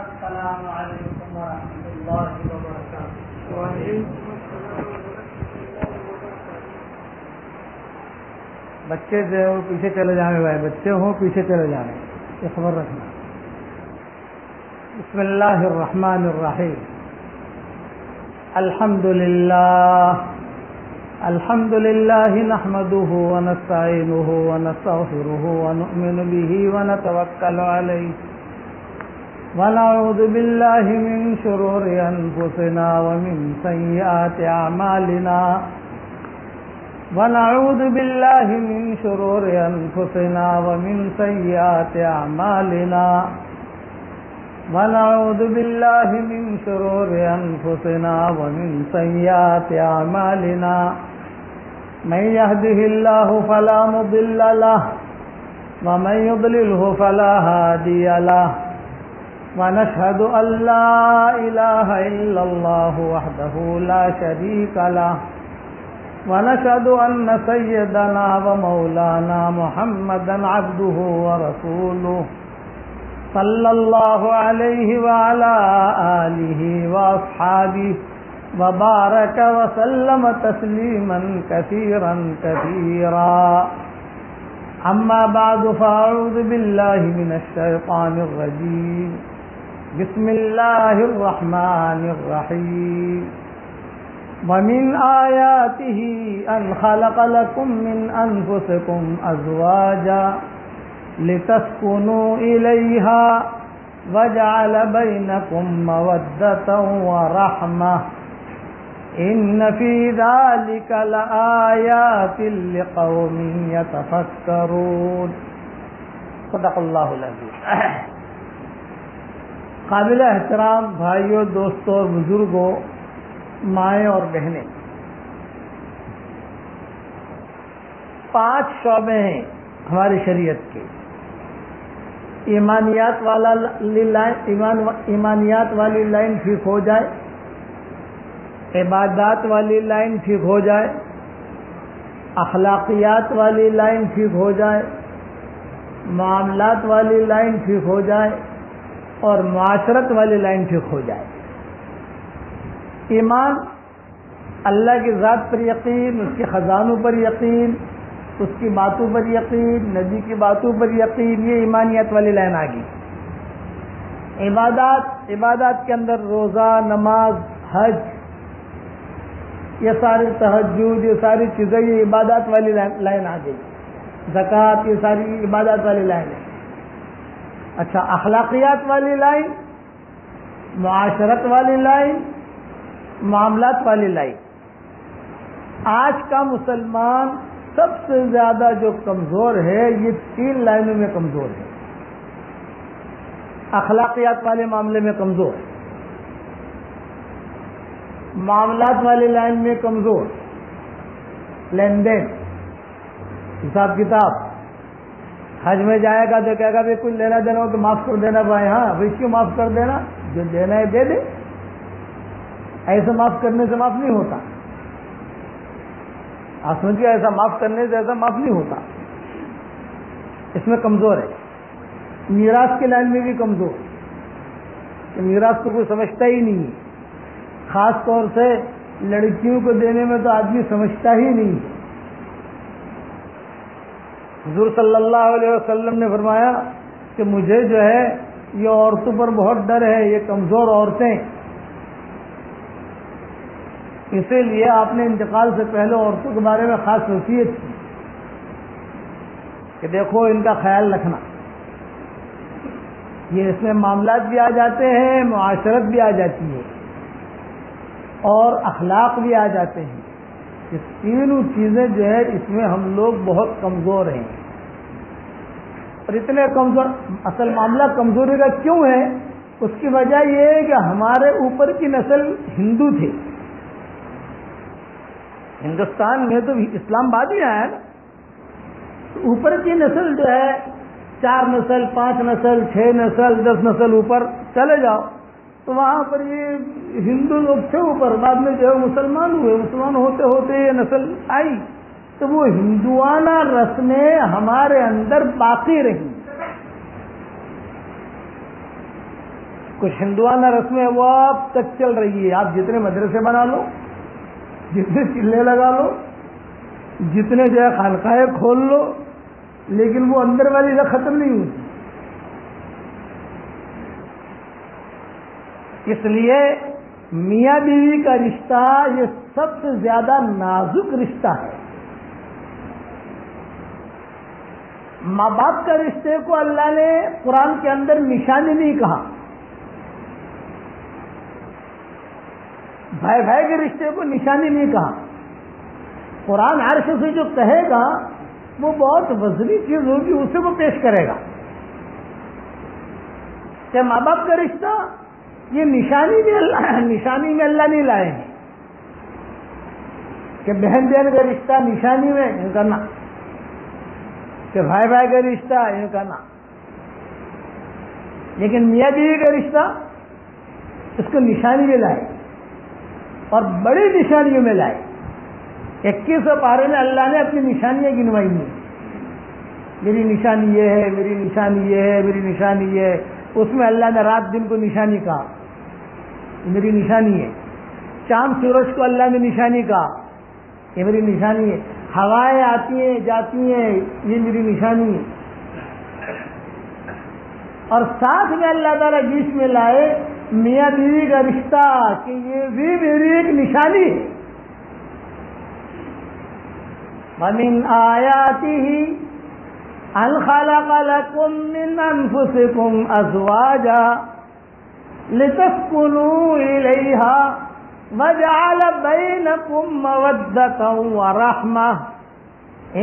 السلام علیکم ورحمۃ اللہ وبرکاتہ۔ بچے جو ہو پیچھے چلے جانے بھائی، بچے ہوں پیچھے چلے جانے، یہ خبر رکھنا۔ بسم اللہ الرحمن الرحیم۔ الحمد للہ نحمده ونستعینه ونستغفره ونؤمن به ونتوکل علیہ ونعوذ باللہ من شرور انفسنا ومن سیئات اعمالنا ونعوذ باللہ من شرور انفسنا ومن سیئات اعمالنا ونعوذ باللہ من شرور انفسنا ومن سیئات اعمالنا من يهده الله فلا مضل له ومن يضلله فلا هادي له ونشهد أن لا إله إلا الله وحده لا شريك له ونشهد أن سيدنا ومولانا محمدا عبده ورسوله صلى الله عليه وعلى آله وأصحابه وبارك وسلم تسليما كثيرا كثيرا أما بعد فأعوذ بالله من الشيطان الرجيم بسم الله الرحمن الرحيم ومن آياته أن خلق لكم من أنفسكم أزواجا لتسكنوا إليها وجعل بينكم مودة ورحمة إن في ذلك لآيات لقوم يتفكرون صدق اللہ العظیم۔ قابل احترام بھائیوں، دوستوں اور بزرگوں، مائیں اور بہنیں، 5 شعبے ہیں ہماری شریعت کے۔ ایمانیات والی لائن ٹھیک ہو جائے، عبادات والی لائن ٹھیک ہو جائے، اخلاقیات والی لائن ٹھیک ہو جائے، معاملات والی لائن ٹھیک ہو جائے اور معاشرت والی لائن ٹھیک ہو جائے۔ ایمان، اللہ کی ذات پر یقین، اس کے خزانوں پر یقین، اس کی باتوں پر یقین، نبی کی باتوں پر یقین، یہ ایمانیات والی لائن آ گئی۔ عبادات کے اندر روزہ، نماز، حج، یہ ساری تہجد، یہ ساری چیزیں، یہ عبادات والی لائن آ گئی۔ زکوٰۃ، یہ ساری عبادات والی لائن ہے۔ اچھا، اخلاقیات والی لائن، معاشرت والی لائن، معاملات والی لائن۔ آج کا مسلمان سب سے زیادہ جو کمزور ہے، یہ 3 لائنوں میں کمزور ہے۔ اخلاقیات والے معاملے میں کمزور، معاملات والی لائن میں کمزور، لین دین، حساب کتاب۔ حج میں جائے گا تو کہے گا بھائی کچھ لینا دینا ہو تو معاف کر دینا بھائی، ہاں بھائی کیوں معاف کر دینا، جو دینا ہے دے دے، ایسے معاف کرنے سے معاف نہیں ہوتا۔ آپ سمجھیے، ایسا معاف کرنے سے ایسا معاف نہیں ہوتا، اس میں کمزور ہے۔ میراث کی لائن میں بھی کمزور، کہ میراث کو کوئی سمجھتا ہی نہیں ہے، خاص طور سے لڑکیوں کو دینے میں تو آدمی سمجھتا ہی نہیں۔ حضور صلی اللہ علیہ وسلم نے فرمایا کہ مجھے جو ہے یہ عورتوں پر بہت ڈر ہے، یہ کمزور عورتیں، اسی لیے آپ نے انتقال سے پہلے عورتوں کے بارے میں خاص وصیت کی کہ دیکھو ان کا خیال رکھنا۔ یہ اس میں معاملات بھی آ جاتے ہیں، معاشرت بھی آ جاتی ہے اور اخلاق بھی آ جاتے ہیں۔ یہ تینوں چیزیں جو ہے اس میں ہم لوگ بہت کمزور ہیں، اور اتنے کمزور، اصل معاملہ کمزوری کا کیوں ہے؟ اس کی وجہ یہ ہے کہ ہمارے اوپر کی نسل ہندو تھے۔ ہندوستان میں تو اسلام بعد ہی آیا نا، اوپر کی نسل جو ہے 4 نسل، 5 نسل، 6 نسل، 10 نسل اوپر چلے جاؤ تو وہاں پر یہ ہندو لوگ تھے اوپر، بعد میں جو ہے مسلمان ہوئے، مسلمان ہوتے ہوتے یہ نسل آئی، تو وہ ہندوانہ رسمیں ہمارے اندر باقی رہی۔ کچھ ہندوانہ رسمیں وہ اب تک چل رہی ہے. آپ جتنے مدرسے بنا لو، جتنے چلے لگا لو، جتنے جو ہے خانقاہیں کھول لو، لیکن وہ اندر والی جو ختم نہیں ہوتی. اس لیے میاں بیوی کا رشتہ یہ سب سے زیادہ نازک رشتہ ہے. ماں باپ کا رشتے کو اللہ نے قرآن کے اندر نشانی نہیں کہا، بھائی بھائی کے رشتے کو نشانی نہیں کہا. قرآن عرش سے جو کہے گا وہ بہت وزنی چیز ہوگی، اسے وہ پیش کرے گا. کہ ماں باپ کا رشتہ یہ نشانی میں اللہ نہیں لائے گے کہ بہن بہن کا رشتہ نشانی میں یوں کرنا، کہ بھائی بھائی کا رشتہ یوں کرنا. لیکن میاں بیوی کا رشتہ اس کو نشانی میں لائے اور بڑی نشانیوں میں لائے. 21 پارے میں اللہ نے اپنی نشانیاں گنوائی ہیں. میری نشانی یہ ہے، میری نشانی یہ ہے، میری نشانی یہ ہے. اس میں اللہ نے رات دن کو نشانی کہا، میری نشانی ہے. چاند سورج کو اللہ نے نشانی کہا، یہ میری نشانی ہے. ہوائیں آتی ہیں جاتی ہیں، یہ میری نشانی ہے. اور ساتھ میں اللہ تعالیٰ بیچ میں لائے میاں بیوی کا رشتہ کہ یہ بھی میری ایک نشانی ہے. وَمِنْ آيَاتِهِ أَنْ خَلَقَ لَكُم مِّنْ أَنفُسِكُمْ أَزْوَاجًا لِتَسْكُنُوا إِلَيْهَا وَجَعَلَ بَيْنَكُم مَّوَدَّةً وَرَحْمَةً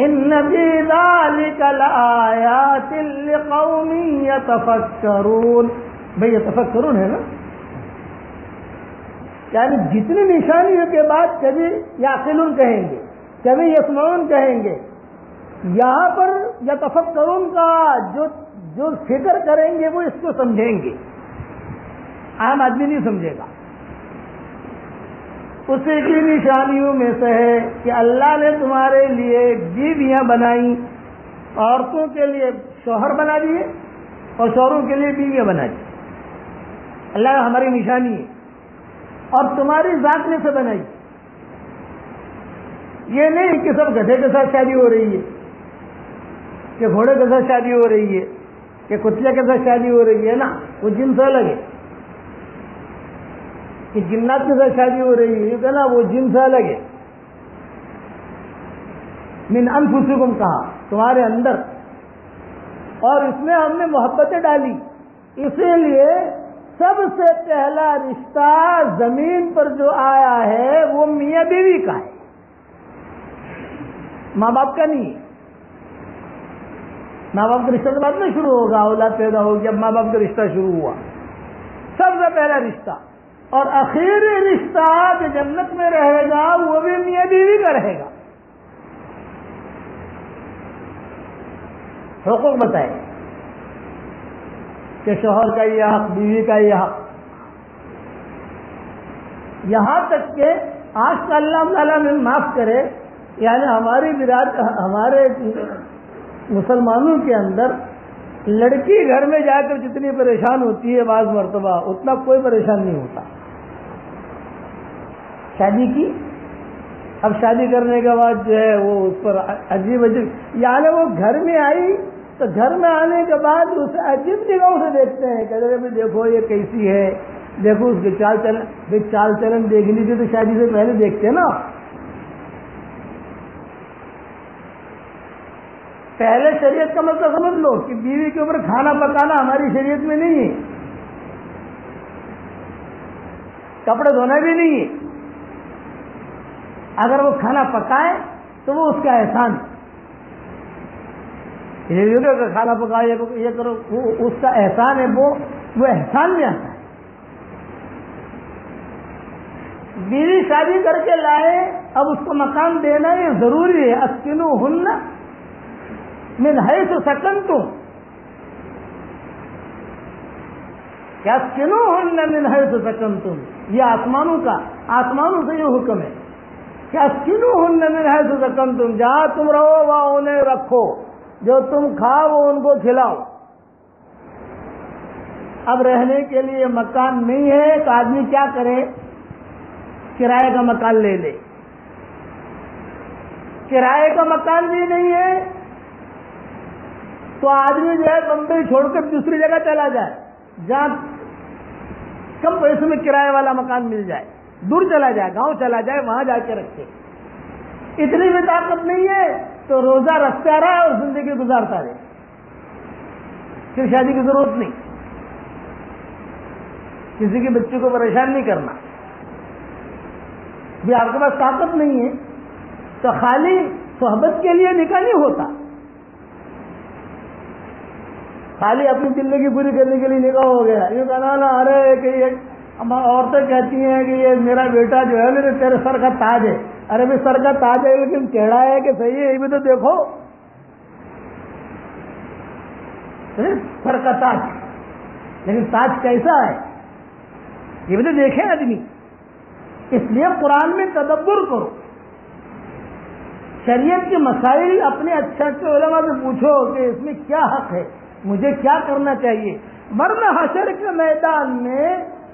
إِنَّ فِي ذَلِكَ لَآيَاتٍ لِقَوْمٍ يَتَفَكَّرُونَ. بھئی یتفکرون ہے نا، یعنی جتنی نشانیوں کے بعد کبھی یعقلون کہیں گے، کبھی یسمعون کہیں گے. یہاں پر یتفکرون کا جو فکر کریں گے وہ اس کو سمجھیں گے، عام آدمی نہیں سمجھے گا. اسی کی نشانیوں میں سے ہے کہ اللہ نے تمہارے لیے بیویاں بنائی، عورتوں کے لیے شوہر بنا دیے اور شوہروں کے لیے بیویاں بنا دی. اللہ ہماری نشانی ہے. اور تمہاری ذات میں سے بنائی. یہ نہیں کہ سب گدھے کے ساتھ شادی ہو رہی ہے، کہ گھوڑے کے ساتھ شادی ہو رہی ہے، کہ کتلے کے ساتھ شادی ہو رہی ہے نا، وہ جنس الگ ہے. کہ جنات کے ساتھ شادی ہو رہی ہے نا، وہ جنس الگ ہے. من انفسکم کہا، تمہارے اندر. اور اس میں ہم نے محبتیں ڈالی. اسی لیے سب سے پہلا رشتہ زمین پر جو آیا ہے وہ میاں بیوی کا ہے، ماں باپ کا نہیں. ماں باپ کا رشتہ تو بعد میں شروع ہوگا، اولاد پیدا ہوگی، اب ماں باپ کا رشتہ شروع ہوا. سب سے پہلا رشتہ اور آخری رشتہ جو جنت میں رہے گا وہ بھی میاں بیوی کا رہے گا. حقوق بتائے کہ شوہر کا یہ حق، بیوی کا یہ حق. یہاں تک کہ آج کا اللہ تعالیٰ میں معاف کرے، یعنی ہمارے مسلمانوں کے اندر لڑکی گھر میں جا کر جتنی پریشان ہوتی ہے بعض مرتبہ اتنا کوئی پریشان نہیں ہوتا. شادی کی، اب شادی کرنے کے بعد جو ہے وہ اس پر عجیب یعنی وہ گھر میں آئی تو گھر میں آنے کے بعد اسے عجیب نگاہوں سے دیکھتے ہیں کہ دیکھو یہ کیسی ہے، دیکھو اس کے چال چلن دیکھنی تھی تو شادی سے پہلے دیکھتے نا. پہلے شریعت کا مطلب سمجھ لو کہ بیوی کے اوپر کھانا پکانا ہماری شریعت میں نہیں ہے، کپڑے دھونا بھی نہیں ہے. اگر وہ کھانا پکائے تو وہ اس کا احسان، کھانا پکائے یہ کرو، وہ اس کا احسان ہے، وہ احسان میں آتا ہے. بیوی شادی کر کے لائے، اب اس کو مکان دینا یہ ضروری ہے. اسکنوہن من حیث سکنتم، کیا اسکنوہن من حیث سکنتم، یہ آسمانوں سے یہ حکم ہے کہ اسکنوہن من حیث سکنتم، جہاں تم رہو وہاں انہیں رکھو، جو تم کھاؤ وہ ان کو کھلاؤ. اب رہنے کے لیے مکان نہیں ہے تو آدمی کیا کرے؟ کرائے کا مکان لے لے. کرائے کا مکان بھی نہیں ہے تو آدمی جو ہے بمبئی چھوڑ کر دوسری جگہ چلا جائے جہاں کم پیسے میں کرائے والا مکان مل جائے, دور چلا جائے, گاؤں چلا جائے, وہاں جا کے رکھے. اتنی بھی طاقت نہیں ہے تو روزہ رکھتا رہا اور زندگی گزارتا رہے, پھر شادی کی ضرورت نہیں, کسی کے بچے کو پریشان نہیں کرنا. بھی آپ کے پاس طاقت نہیں ہے تو خالی صحبت کے لیے نکاح نہیں ہوتا, خالی اپنی زندگی پوری کرنے کے لیے نکاح ہو گیا. یہ کہنا نا ارے کہ یہ عورتیں کہتی ہیں کہ یہ میرا بیٹا جو ہے میرے تیرے سر کا تاج ہے. ارے بھی سر کا تاج ہے لیکن ٹیڑھا ہے کہ صحیح ہے یہ بھی تو دیکھو. سر کا تاج لیکن تاج کیسا ہے یہ بھی تو دیکھیں آدمی. اس لیے قرآن میں تدبر کرو, شریعت کے مسائل اپنے اچھے اچھے علماء سے پوچھو کہ اس میں کیا حق ہے, مجھے کیا کرنا چاہیے. ورنہ حشر کے میدان میں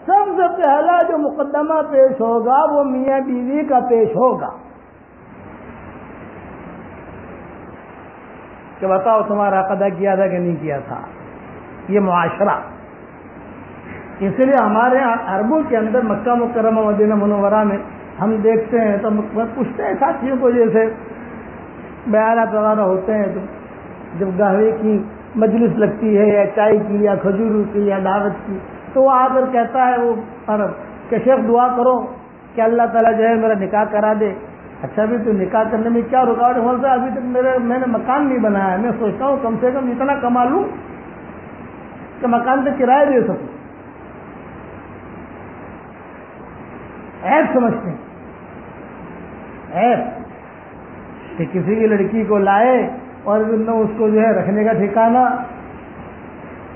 سب سے پہلا جو مقدمہ پیش ہوگا وہ میاں بیوی کا پیش ہوگا کہ بتاؤ تمہارا حق ادا کیا تھا کہ نہیں کیا تھا. یہ معاشرہ, اس لیے ہمارے عربوں کے اندر مکہ مکرمہ مدینہ منورہ میں ہم دیکھتے ہیں تو پوچھتے ہیں ساتھیوں کو, جیسے بیانات وغیرہ ہوتے ہیں تو جب قہوے کی مجلس لگتی ہے یا چائے کی یا کھجوروں کی یا دعوت کی تو وہ آ کر کہتا ہے وہ عرب کہ شیخ دعا کرو کہ اللہ تعالیٰ جو ہے میرا نکاح کرا دے. اچھا بھی تو نکاح کرنے میں کیا رکاوٹ ہے؟ ابھی تک میں نے مکان نہیں بنایا, میں سوچتا ہوں کم سے کم اتنا کما لوں کہ مکان پہ کرایہ دے سکوں. ایپ سمجھتے ہیں ایپ کہ کسی کی لڑکی کو لائے اور اس کو جو ہے رکھنے کا ٹھکانہ.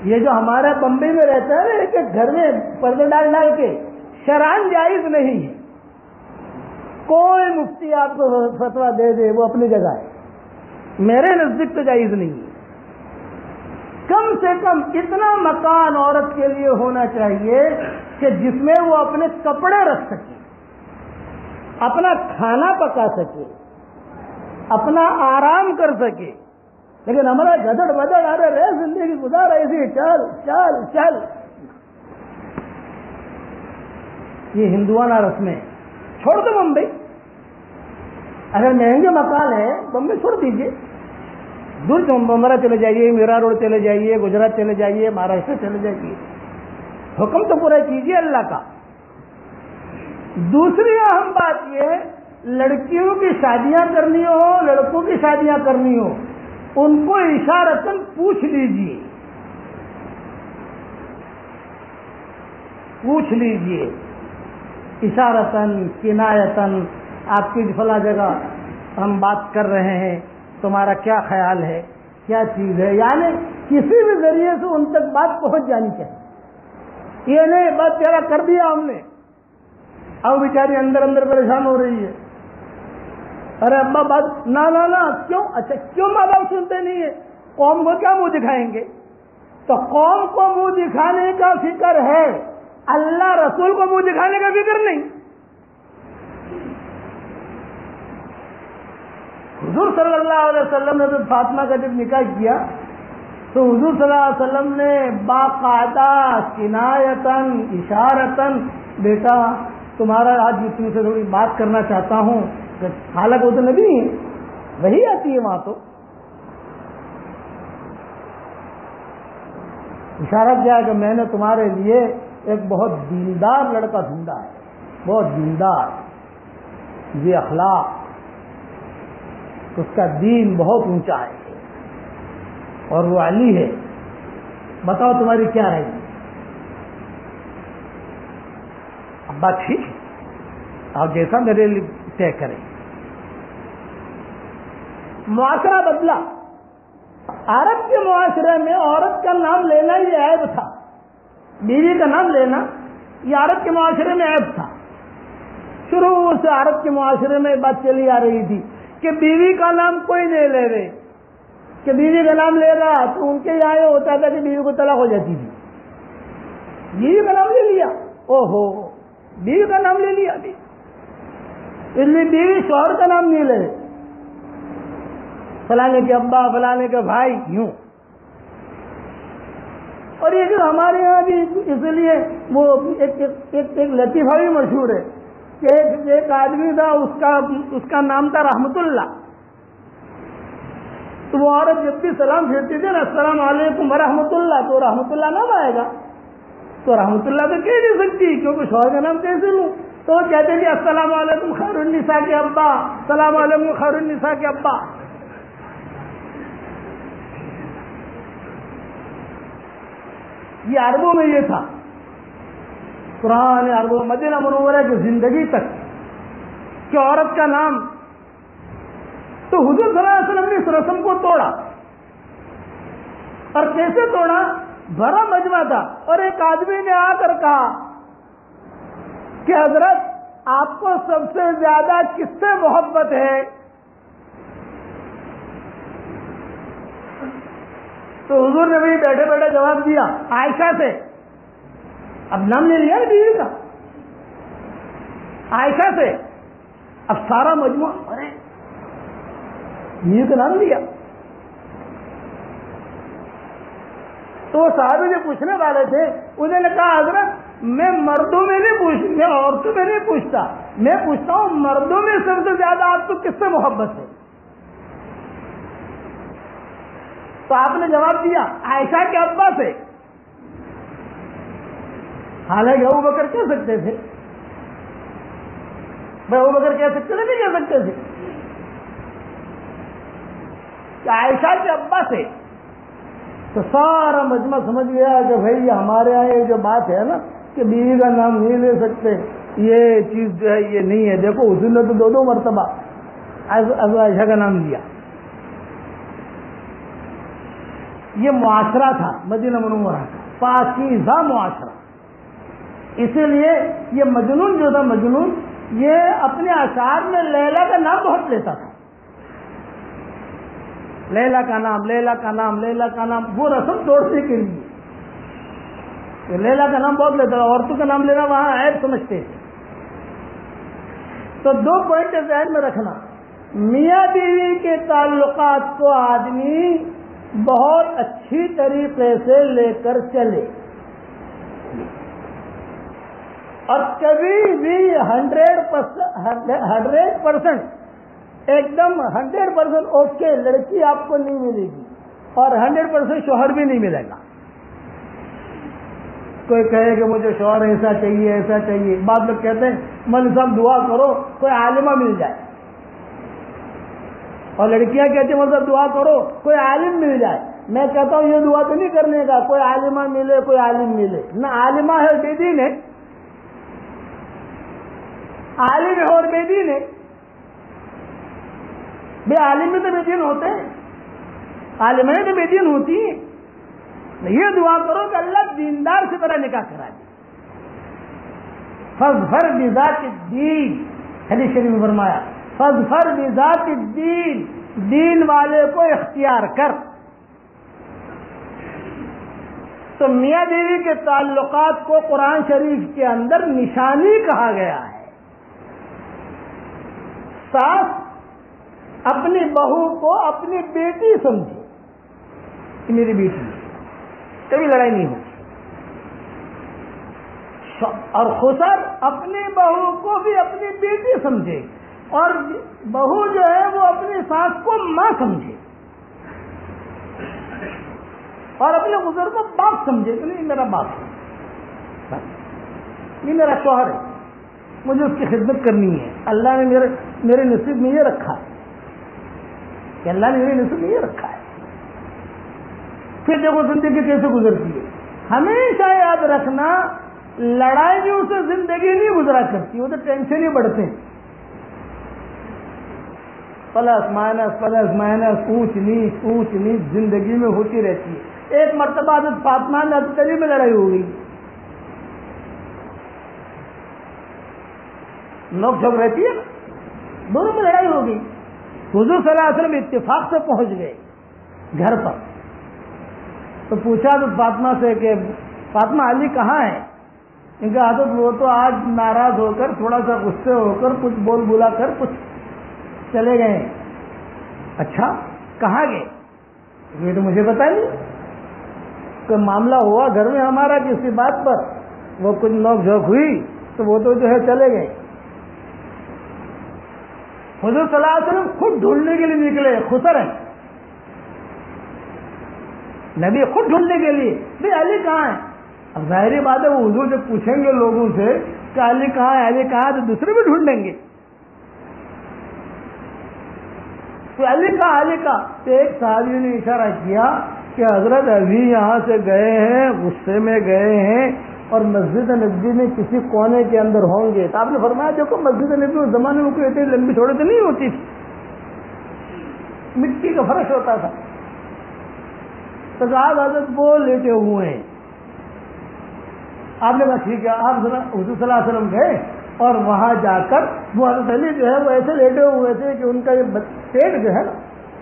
یہ جو ہمارا بمبئی میں رہتا ہے کہ گھر میں پردے ڈال ڈال کے شرعاً جائز نہیں ہے. کوئی مفتی آپ کو فتویٰ دے دے وہ اپنی جگہ ہے, میرے نزدیک تو جائز نہیں ہے. کم سے کم اتنا مکان عورت کے لیے ہونا چاہیے کہ جس میں وہ اپنے کپڑے رکھ سکے, اپنا کھانا پکا سکے, اپنا آرام کر سکے. لیکن ہمارا گدڑ بدڑ ارے رے زندگی گزار ایسی چل چل چل, یہ ہندوانہ رسمیں. چھوڑ دو بمبئی, اگر مہنگے مکان ہے بمبئی چھوڑ دیجیے, دور بمبرا چلے جائیے, میرا روڈ چلے جائیے, گجرات چلے جائیے, مہاراشٹر چلے جائیے. حکم تو پورا کیجیے اللہ کا. دوسری اہم بات یہ, لڑکیوں کی شادیاں کرنی ہو, لڑکوں کی شادیاں کرنی ہو, ان کو اشارتاً پوچھ لیجیے, پوچھ لیجیے اشارتاً کنایتاً, آپ کی فلاں جگہ ہم بات کر رہے ہیں, تمہارا کیا خیال ہے, کیا چیز ہے. یعنی کسی بھی ذریعے سے ان تک بات پہنچ جانی چاہیے. یہ نہیں بات تیرا کر دیا ہم نے, اب بیچاری اندر اندر پریشان ہو رہی ہے. ارے ابا بات نہ کیوں, اچھا کیوں ماں باپ سنتے نہیں ہے؟ قوم کو کیا منہ دکھائیں گے؟ تو قوم کو منہ دکھانے کا فکر ہے, اللہ رسول کو منہ دکھانے کا فکر نہیں. حضور صلی اللہ علیہ وسلم نے تو فاطمہ کا جب نکاح کیا تو حضور صلی اللہ علیہ وسلم نے باقاعدہ کنایتاً اشارتاً, بیٹا تمہارا آج تم سے تھوڑی بات کرنا چاہتا ہوں. حالانکہ وہ تو نبی ہے, وہی آتی ہے وہاں تو. اشارہ کیا کہ میں نے تمہارے لیے ایک بہت دیندار لڑکا ڈھونڈا ہے, بہت دیندار, یہ اخلاق, اس کا دین بہت اونچا ہے اور وہ علی ہے, بتاؤ تمہاری کیا رائے؟ ابا ٹھیک ہے, آپ جیسا میرے لیے طے کریں. معاشرہ بدلا. عرب کے معاشرے میں عورت کا نام لینا یہ عیب تھا, بیوی کا نام لینا یہ عرب کے معاشرے میں عیب تھا. شروع سے عرب کے معاشرے میں بات چلی آ رہی تھی کہ بیوی کا نام کوئی نہیں لے رہے, کہ بیوی کا نام لے رہا تو ان کے یہاں یہ ہوتا تھا کہ بیوی کو طلاق ہو جاتی تھی. بیوی کا نام لے لیا، او ہو بیوی کا نام لے لیا، اس لیے بیوی شوہر کا نام نہیں لے، فلانے کے ابا فلانے کے بھائی، یوں۔ اور یہ جو ہمارے یہاں بھی اس لیے وہ ایک لطیفہ بھی مشہور ہے کہ ایک آدمی تھا، اس کا نام تھا رحمت اللہ، تو وہ عورت جب بھی سلام پھیرتی تھی نا السلام علیکم ورحمۃ اللہ، تو رحمت اللہ نام آئے گا، تو رحمت اللہ تو کہہ نہیں سکتی کیونکہ شوہر کا نام کیسے لوں، تو وہ کہتے تھے السلام علیکم خیر النساء کے ابا، السلام علیکم خیر النساء کے ابا۔ یہ عربوں میں یہ تھا، قرآن عربوں مدینہ منورہ کی زندگی تک کہ عورت کا نام، تو حضور صلی اللہ علیہ وسلم نے اس رسم کو توڑا، اور کیسے توڑا؟ بڑا مجمع تھا اور ایک آدمی نے آ کر کہا کہ حضرت آپ کو سب سے زیادہ کس سے محبت ہے؟ تو حضور نے بھی بیٹھے بیٹھے جواب دیا عائشہ سے، اب نام لے لیا بیوی کا، عائشہ سے، اب سارا مجموعہ ارے بیوی کا نام لیا، تو وہ صحابی جو پوچھنے والے تھے انہوں نے کہا حضرت میں مردوں میں نہیں پوچھتا، میں عورتوں میں نہیں پوچھتا، میں پوچھتا ہوں مردوں میں سب سے زیادہ آپ کو کس سے محبت ہے؟ تو آپ نے جواب دیا عائشہ کے ابا سے، حالانکہ ابو بکر کہہ سکتے تھے، بھائی ابو بکر کہہ سکتے تھے نہیں کہہ سکتے تھے کہ عائشہ کے ابا سے، تو سارا مجمع سمجھ گیا کہ بھائی یہ ہمارے یہاں یہ جو بات ہے نا کہ بیوی کا نام نہیں لے سکتے، یہ چیز جو ہے یہ نہیں ہے، دیکھو حضور نے تو دو مرتبہ عائشہ کا نام لیا۔ یہ معاشرہ تھا مدینہ منورہ کا، پاکیزہ معاشرہ، اسی لیے یہ مجنون جو تھا، مجنون یہ اپنے اشعار میں لیلا کا نام بہت لیتا تھا، لیلا کا نام، لیلا کا نام، لیلا کا نام، وہ رسم توڑنے کے لیے لیلا کا نام بہت لیتا تھا، عورتوں کا نام لینا وہاں عیب سمجھتے تھے۔ تو دو پوائنٹ ذہن میں رکھنا، میاں بیوی کے تعلقات کو آدمی بہت اچھی طریقے سے لے کر چلے، اور کبھی بھی 100% ایک دم 100% اوکے لڑکی آپ کو نہیں ملے گی، اور 100% شوہر بھی نہیں ملے گا۔ کوئی کہے کہ مجھے شوہر ایسا چاہیے ایسا چاہیے، بعض لوگ کہتے ہیں مولوی صاحب دعا کرو کوئی عالمہ مل جائے، اور لڑکیاں کہتی ہیں مولوی صاحب دعا کرو کوئی عالم مل جائے۔ میں کہتا ہوں یہ دعا تو نہیں کرنے کا، کوئی عالمہ ملے کوئی عالم ملے، نہ عالمہ ہے بے دین ہے، عالم ہے اور بے دین ہے، بے عالم میں تو بے دین ہوتے ہیں، عالم ہے تو بے دین ہوتی ہے۔ یہ دعا کرو کہ اللہ دیندار سے میرا نکاح کرا دے، فاظفر بذات الدین، حدیث شریف میں فرمایا فاظفر بذات الدین، دین والے کو اختیار کر۔ تو میاں بیوی کے تعلقات کو قرآن شریف کے اندر نشانی کہا گیا ہے۔ ساس اپنی بہو کو اپنی بیٹی سمجھے کہ میری بیٹی ہے، کبھی لڑائی نہیں ہوتی، اور خسر اپنی بہو کو بھی اپنی بیٹی سمجھے، اور بہو جو ہے وہ اپنی ساس کو ماں سمجھے، اور اپنے غسر کو باپ سمجھے کہ نہیں میرا باپ ہے، یہ میرا شوہر ہے، مجھے اس کی خدمت کرنی ہے، اللہ نے میرے نصیب میں یہ رکھا ہے، کہ اللہ نے میرے نصیب میں یہ رکھا ہے۔ پھر دیکھو زندگی کیسے گزرتی ہے، ہمیشہ یاد رکھنا لڑائیوں سے زندگی نہیں گزرا کرتی، وہ تو ٹینشن ہی بڑھتے ہیں، پلس مائنس اونچ نیچ زندگی میں ہوتی رہتی ہے۔ ایک مرتبہ حضرت فاطمہ نے حضرت علی میں لڑائی ہو گئی، نوک جھوک رہتی ہے، دونوں میں لڑائی ہو گئی، حضور صلی اللہ علیہ وسلم اتفاق سے پہنچ گئے گھر پر، تو پوچھا حضرت فاطمہ سے کہ فاطمہ علی کہاں ہے؟ ان کا حضرت وہ تو آج ناراض ہو کر تھوڑا سا غصے ہو کر کچھ بول بلا کر کچھ چلے گئے. اچھا کہاں گئے؟ یہ تو مجھے پتا نہیں. کوئی معاملہ ہوا گھر میں ہمارا کسی بات پر, وہ کچھ نوک جھوک ہوئی تو وہ تو جو ہے چلے گئے. حضور صلی اللہ علیہ وسلم خود ڈھونڈنے کے لیے نکلے, خسر ہیں نبی خود ڈھونڈنے کے لیے. بھائی علی کہاں ہے؟ اب ظاہری بات ہے وہ حضور جب پوچھیں گے لوگوں سے کہ علی کہاں ہے, علی کہاں ہے, تو دوسرے بھی ڈھونڈیں گے. تو علی کا تو ایک صحابی نے اشارہ کیا کہ حضرت ابھی یہاں سے گئے ہیں, غصے میں گئے ہیں اور مسجد نبوی میں کسی کونے کے اندر ہوں گے. تو آپ نے فرمایا دیکھو مسجد نبوی اس زمانے میں کوئی اتنی لمبی چھوڑے تو نہیں ہوتی تھی, مٹی کا فرش ہوتا تھا. تو حضرت وہ لیٹے ہوئے ہیں. آپ نے کہا ٹھیک ہے. آپ حضور صلی اللہ علیہ وسلم گئے اور وہاں جا کر وہ حضرت علی جو ہے وہ ایسے لیٹے ہوئے تھے کہ ان کا یہ پیٹ جو ہے نا,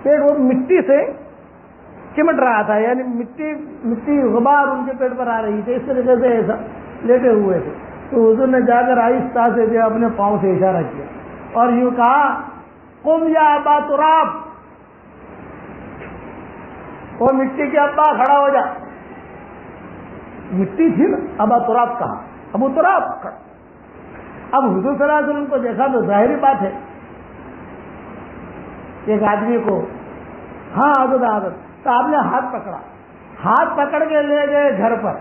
پیٹ وہ مٹی سے چمٹ رہا تھا, یعنی مٹی غبار ان کے پیٹ پر آ رہی تھی, اس طریقے سے ایسا لیٹے ہوئے تھے. تو حضور نے جا کر آہستہ سے جو اپنے پاؤں سے اشارہ کیا اور یوں کہا قم یا ابا تراب, وہ مٹی کے ابا کھڑا ہو جا. مٹی تھی نا, ابا تراب کہا, ابو تراب کھڑا. اب حضور صلی اللہ علیہ وسلم کو دیکھا تو ظاہری بات ہے ایک آدمی کو, ہاں عادت, تو آپ نے ہاتھ پکڑ کے لے گئے گھر پر,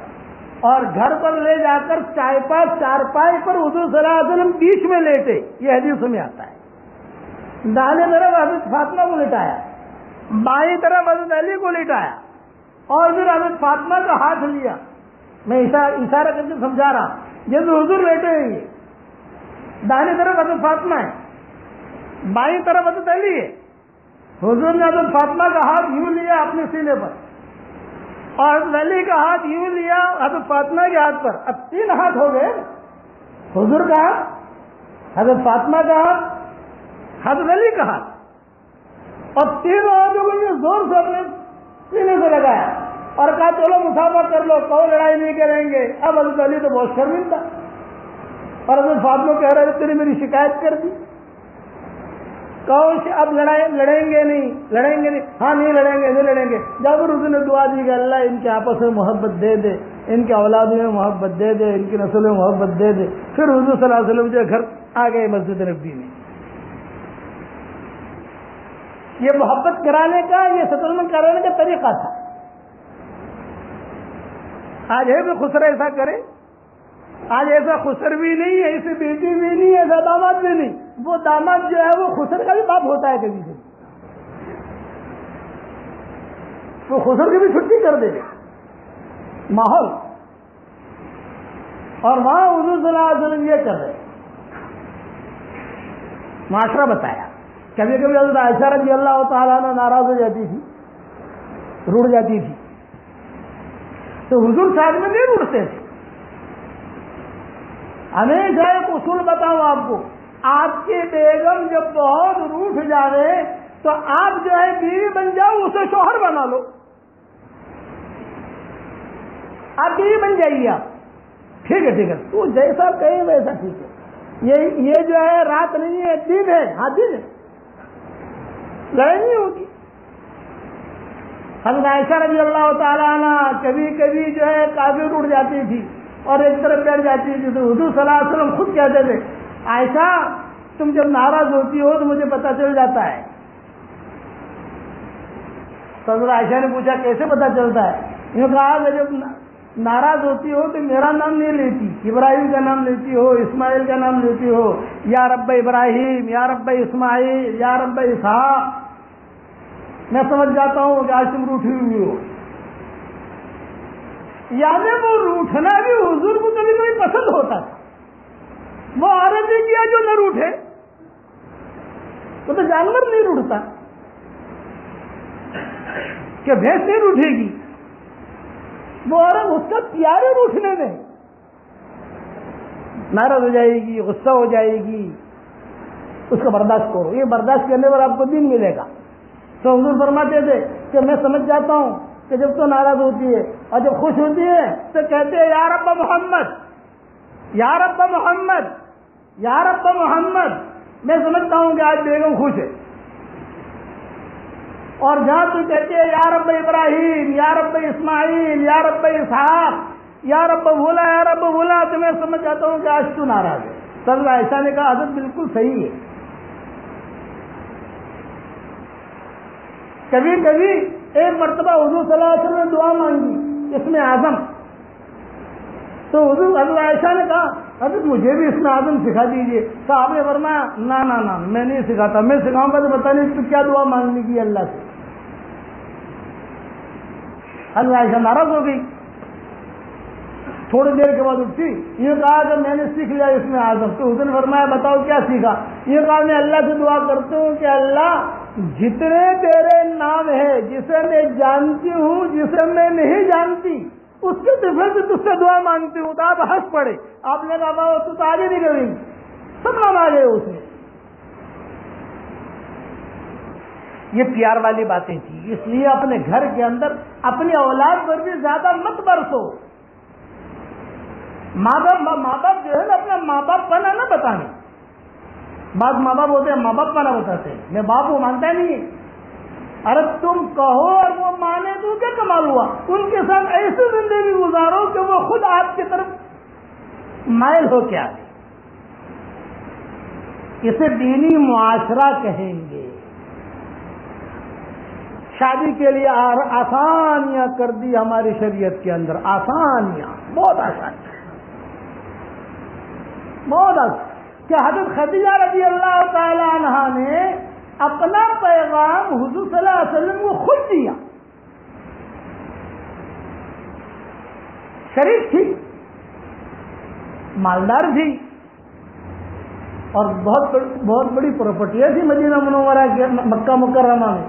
اور گھر پر لے جا کر چارپائی پر حضور صلی اللہ علیہ وسلم بیچ میں لیٹے. یہ حدیث میں آتا ہے. داہنے طرف حضرت فاطمہ کو لٹایا, بائیں طرف حضرت علی کو لٹایا, اور پھر حضرت فاطمہ کا ہاتھ لیا. میں اشارہ کر کے سمجھا رہا, جیسے حضور لیٹے ہیں, داہنے طرف حضرت فاطمہ ہے, بائیں طرف حضرت علی ہے. حضور نے حضرت فاطمہ کا ہاتھ یوں لیا اپنے سینے پر, اور حضرت علی کا ہاتھ یوں لیا حضرت فاطمہ کے ہاتھ پر. اب 3 ہاتھ ہو گئے, حضور کا ہاتھ, حضرت فاطمہ کا ہاتھ, حضرت علی کا ہاتھ, اور 3 ہاتھوں کو یہ زور سے اپنے سینے سے لگایا اور کہا چلو مسافہ کر لو, کوئی لڑائی نہیں کریں گے. اب حضرت علی تو بہت شرمندہ, اور حضرت فاطمہ کہہ رہے تھے میری شکایت کر دی, کہو اب لڑیں گے نہیں, ہاں نہیں لڑیں گے. جب حضور نے دعا دی کہ اللہ ان کے آپس میں محبت دے دے, ان کے اولاد میں محبت دے دے, ان کی نسل میں محبت دے دے. پھر حضور صلی اللہ علیہ وسلم جو گھر آ گئے مسجد نبوی میں. یہ محبت کرانے کا, یہ سیٹلمنٹ کرانے کا طریقہ تھا. آج ہے کوئی خسر ایسا کرے؟ آج ایسا خسر بھی نہیں ہے, ایسی بیٹی بھی نہیں ہے, ایسا داماد بھی نہیں. وہ داماد جو ہے وہ خسر کا بھی باپ ہوتا ہے کبھی کبھی, وہ خسر کی بھی چھٹی کر دے ماحول. اور وہاں حضور صلی اللہ علیہ وسلم یہ کر رہے, معاشرہ بتایا. کبھی کبھی حضرت عائشہ رضی اللہ تعالیٰ عنہ ناراض ہو جاتی تھی, روٹ جاتی تھی, تو حضور صاحب میں نہیں روٹتے تھے. ہمیشہ ایک اصول بتاؤں آپ کو, آپ کی بیگم جب بہت روٹھ جاوے تو آپ جو ہے بیوی بن جاؤ, اسے شوہر بنا لو. آپ بیوی بن جائیے آپ, ٹھیک ہے, تو جیسا کہیں ویسا ٹھیک ہے. یہ جو ہے رات نہیں ہے, دن ہے. ہاں دن ہے, لڑائی نہیں ہوگی. حضرت عائشہ رضی اللہ تعالیٰ عنہ کبھی کبھی جو ہے کافی روٹ جاتی تھی اور ایک طرف بیٹھ جاتی تھی. تو حضور صلی اللہ علیہ وسلم خود کہتے تھے عائشہ تم جب ناراض ہوتی ہو تو مجھے پتہ چل جاتا ہے. تو حضرت عائشہ نے پوچھا کیسے پتہ چلتا ہے؟ انہوں نے کہا کہ جب ناراض ہوتی ہو تو میرا نام نہیں لیتی, ابراہیم کا نام لیتی ہو, اسماعیل کا نام لیتی ہو, یا رب ابراہیم, یا رب اسماعیل, یا رب اسحاق. میں سمجھ جاتا ہوں کہ آج تم روٹھی ہوئی ہو. یعنی وہ روٹھنا بھی حضور کو کبھی کبھی پسند ہوتا تھا. وہ عورت نے کیا جو نہ روٹھے, وہ تو جانور نہیں روٹتا کہ بھینس نہیں روٹھے گی, وہ عورت اس کا پیارے روٹھنے میں ناراض ہو جائے گی, غصہ ہو جائے گی, اس کا برداشت کرو. یہ برداشت کرنے پر آپ کو دین ملے گا. تو حضور فرماتے تھے کہ میں سمجھ جاتا ہوں کہ جب تو ناراض ہوتی ہے اور جب خوش ہوتی ہے تو کہتے ہیں یا رب محمد، یا رب محمد، یا رب محمد۔ میں سمجھتا ہوں کہ آج بیگم خوش ہے، اور جہاں تو کہتے ہیں یا رب ابراہیم، یا رب اسماعیل، یا رب اسحاق، یا رب بھولا، یا رب بھولا، تو میں سمجھ جاتا ہوں کہ آج تو ناراض ہے۔ حضرت عائشہ نے کہا حضرت بالکل صحیح ہے۔ کبھی کبھی ایک مرتبہ حضور صلی اللہ علیہ وسلم نے دعا مانگی اس میں اعظم، تو حضرت عائشہ نے کہا حضرت مجھے بھی اس میں اعظم سکھا دیجیے۔ صاحب نے فرمایا نہ نہ نہ، میں نہیں سکھاتا، میں سکھاؤں گا تو پتہ نہیں تو کیا دعا مانگنے کی اللہ سے۔ حضرت عائشہ ناراض ہو گئی، تھوڑی دیر کے بعد اٹھی، یہ کہا کہ میں نے سیکھ لیا اس میں اعظم۔ تو حضور نے فرمایا بتاؤ کیا سیکھا؟ یہ کہا میں اللہ سے دعا کرتا ہوں کہ اللہ جتنے تیرے نام ہے، جسے میں جانتی ہوں جسے میں نہیں جانتی، اس کے دفعہ سے تجھ سے دعا مانگتی ہوں۔ تو آپ ہنس پڑے، آپ نے کہا تو آگے نہیں کریں گی، سب نام آ گئے اس میں۔ یہ پیار والی باتیں تھی، اس لیے اپنے گھر کے اندر اپنی اولاد پر بھی زیادہ مت برسو۔ ماں باپ جو ہے نا اپنا ماں باپ پنا نہ بتانے، بعض ماں باپ ہوتے ہیں ماں باپ پنا بتاتے ہیں، میں باپ کو مانتا نہیں ہے۔ ارے تم کہو اور وہ مانے تو کیا کمال ہوا؟ ان کے ساتھ ایسی زندگی گزارو کہ وہ خود آپ کی طرف مائل ہو کے آئے۔ اسے دینی معاشرہ کہیں گے۔ شادی کے لیے آسانیاں کر دی ہماری شریعت کے اندر، آسانیاں، بہت آسانیاں، بہت آسان۔ کہ حضرت خدیجہ رضی اللہ تعالی عنہا نے اپنا پیغام حضور صلی اللہ علیہ وسلم کو خود دیا۔ شریف تھی، مالدار تھی، اور بہت بڑی پراپرٹیاں تھی مدینہ منورہ کے مکہ مکرمہ میں،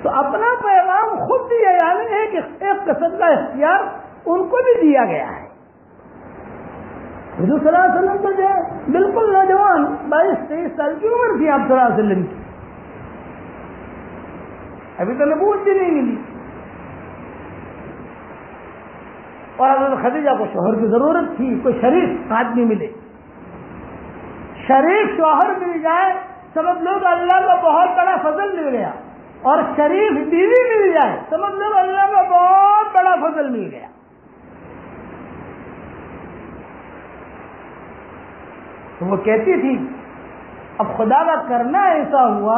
تو اپنا پیغام خود دیا، یعنی ایک قسم کا اختیار ان کو بھی دیا گیا ہے۔ حضور صلی اللہ علیہ وسلم تو جو ہے بالکل نوجوان 22-23 سال کی عمر تھی آپ صلی اللہ علیہ وسلم کی، ابھی تو نبوت بھی نہیں ملی، اور حضرت خدیجہ کو شوہر کی ضرورت تھی، کوئی شریف آدمی ملے، شریف شوہر مل جائے سمجھ لو کہ اللہ کا بہت بڑا فضل مل گیا، اور شریف بیوی مل جائے سمجھ لو کہ اللہ کا بہت بڑا فضل مل گیا۔ تو وہ کہتی تھی اب خدا کا کرنا ایسا ہوا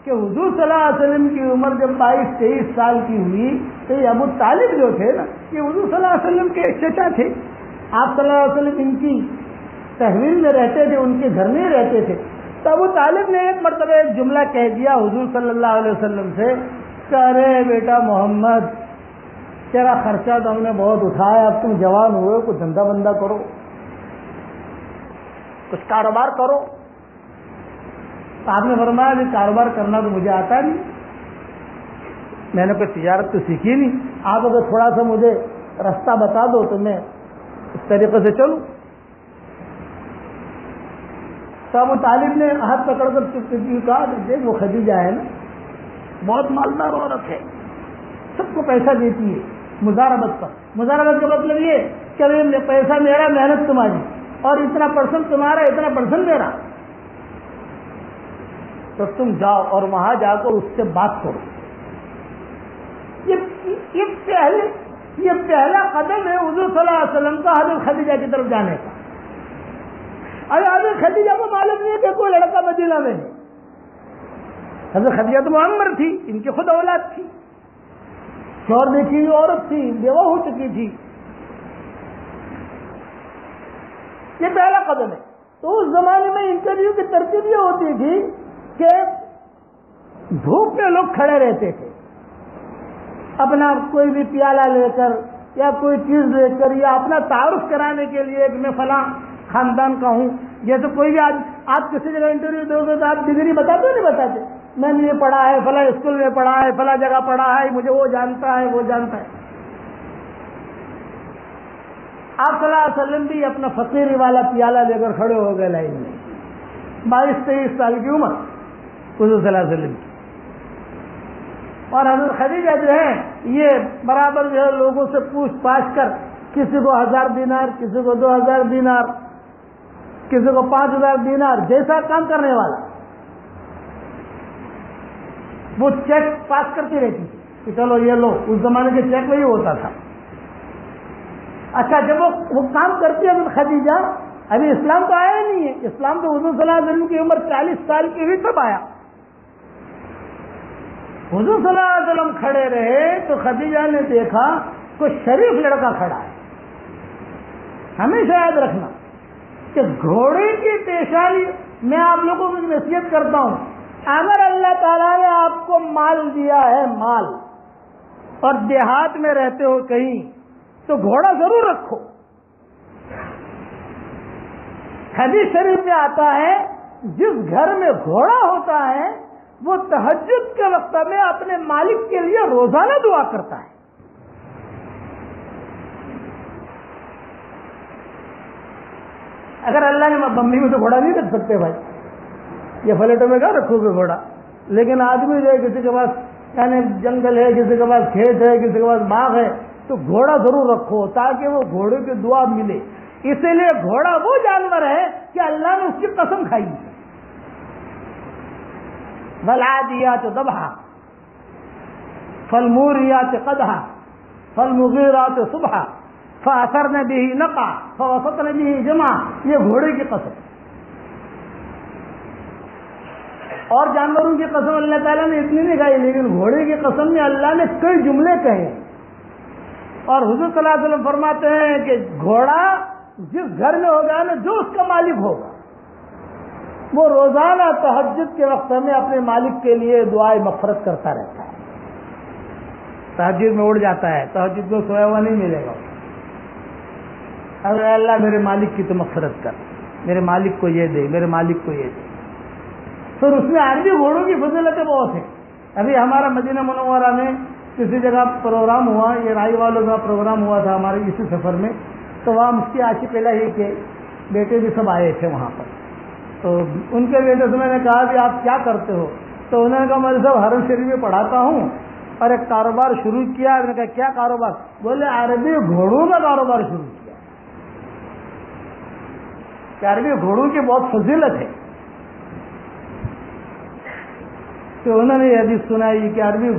کہ حضور صلی اللہ علیہ وسلم کی عمر جب 22-23 سال کی ہوئی تو یہ ابو طالب جو تھے نا، یہ حضور صلی اللہ علیہ وسلم کے چچا تھے، آپ صلی اللہ علیہ وسلم ان کی تحویل میں رہتے تھے، ان کے گھر میں رہتے تھے۔ تو ابو طالب نے ایک مرتبہ ایک جملہ کہہ دیا حضور صلی اللہ علیہ وسلم سے کہ ارے بیٹا محمد، تیرا خرچہ تو ہم نے بہت اٹھایا، اب تم جوان ہوئے، کچھ دھندا بندہ کرو، کچھ کاروبار کرو۔ تو آپ نے فرمایا کہ کاروبار کرنا تو مجھے آتا نہیں، میں نے کوئی تجارت تو سیکھی نہیں، آپ اگر تھوڑا سا مجھے راستہ بتا دو تو میں اس طریقے سے چلوں۔ تو ابو طالب نے ہاتھ پکڑ کر کہا دیکھ وہ خدیجہ ہے نا، بہت مالدار عورت ہے، سب کو پیسہ دیتی ہے مزاربت پر۔ مزاربت کا مطلب یہ کہ پیسہ میرا، محنت تمہاری، اور اتنا پرسنٹ تمہارا، اتنا پرسنٹ میرا، تو تم جاؤ اور وہاں جا کر اس سے بات کرو۔ یہ پہلا قدم ہے حضور صلی اللہ علیہ وسلم کا حضرت خدیجہ کی طرف جانے کا۔ ارے حضرت خدیجہ کو معلوم نہیں کہ کوئی لڑکا مدینہ میں ہے، حضرت خدیجہ تو معمر تھی، ان کی خود اولاد تھی، شوہر دیکھی ہوئی عورت تھی، بیوہ ہو چکی تھی۔ یہ پہلا قدم ہے۔ تو اس زمانے میں انٹرویو کی ترتیب یہ ہوتی تھی کہ دھوپ میں لوگ کھڑے رہتے تھے، اپنا کوئی بھی پیالہ لے کر یا کوئی چیز لے کر، یا اپنا تعارف کرانے کے لیے کہ میں فلاں خاندان کا ہوں۔ جیسے کوئی بھی آپ کسی جگہ انٹرویو دو گے تو آپ ڈگری بتاتے نہیں بتاتے، میں نے یہ پڑھا ہے، فلاں اسکول میں پڑھا ہے، فلاں جگہ پڑھا ہے، مجھے وہ جانتا ہے، وہ جانتا ہے۔ آپ صلی اللہ علیہ وسلم بھی اپنا فقیری والا پیالہ لے کر کھڑے ہو گئے لائن میں، 22-23 سال کی عمر حضور صلی اللہ علیہ وسلم کی۔ اور حضرت خدیجہ جو ہے یہ برابر جو ہے لوگوں سے پوچھ پاچھ کر کسی کو 1000 دینار، کسی کو 2000 دینار، کسی کو 5000 دینار، جیسا کام کرنے والا وہ چیک پاس کرتی رہتی تھی کہ چلو یہ لو. اس زمانے کے چیک میں ہی ہوتا تھا. اچھا جب وہ کام کرتی ہے حضرت خدیجہ، ابھی اسلام تو آیا ہی نہیں ہے. اسلام تو حضور صلی اللہ علیہ وسلم کی عمر 40 سال کی ہوئی تب آیا. حضور صلی اللہ علیہ وسلم کھڑے رہے تو خدیجہ نے دیکھا کوئی شریف لڑکا کھڑا ہے. ہمیشہ یاد رکھنا کہ گھوڑے کی پیشانی، میں آپ لوگوں کو نصیحت کرتا ہوں، اگر اللہ تعالیٰ نے آپ کو مال دیا ہے، مال، اور دیہات میں رہتے ہو کہیں، تو گھوڑا ضرور رکھو. حدیث شریف میں آتا ہے جس گھر میں گھوڑا ہوتا ہے وہ تہجد کے وقت میں اپنے مالک کے لیے روزانہ دعا کرتا ہے. اگر اللہ نے بمبئی میں تو گھوڑا نہیں رکھ سکتے بھائی، یہ فلیٹوں میں کہاں رکھو گے گھوڑا؟ لیکن آدمی جو ہے کسی کے پاس یعنی جنگل ہے، کسی کے پاس کھیت ہے، کسی کے پاس باغ ہے، تو گھوڑا ضرور رکھو تاکہ وہ گھوڑے کی دعا ملے. اسی لیے گھوڑا وہ جانور ہے کہ اللہ نے اس کی قسم کھائی ہے. والعادیات ضبحا فالموریات قدحا فالمغیرات صبحا فاثرن به نقعا فوسطن به جمعا. یہ گھوڑے کی قسم. اور جانوروں کی قسم اللہ تعالیٰ نے اتنی نہیں کہی، لیکن گھوڑے کی قسم میں اللہ نے کئی جملے کہے. اور حضور صلی اللہ علیہ وسلم فرماتے ہیں کہ گھوڑا جس گھر میں ہوگا نا، جو اس کا مالک ہوگا، وہ روزانہ تہجد کے وقت میں اپنے مالک کے لیے دعائے مغفرت کرتا رہتا ہے. تہجد میں اڑ جاتا ہے، تہجد میں سویا ہوا نہیں ملے گا. اے اللہ میرے مالک کی تو مغفرت کر، میرے مالک کو یہ دے، میرے مالک کو یہ دے. پھر اس میں عربی گھوڑوں کی فضیلتیں بہت ہیں. ابھی ہمارا مدینہ منورہ میں کسی جگہ پروگرام ہوا، یہ رائی والوں کا پروگرام ہوا تھا ہمارے اسی سفر میں، تو وہاں مفتی عاشق الہی کے بیٹے بھی سب آئے تھے وہاں پر. تو ان کے بیٹے سے میں نے کہا کہ آپ کیا کرتے ہو؟ تو انہوں نے کہا میں صاحب حرم شریف میں پڑھاتا ہوں اور ایک کاروبار شروع کیا. میں نے کہا کیا کاروبار؟ بولے عربی گھوڑوں کا کاروبار شروع کیا. کہ عربی گھوڑوں کی بہت فضیلت ہے. تو انہوں نے یہ حدیث سنائی کہ عربی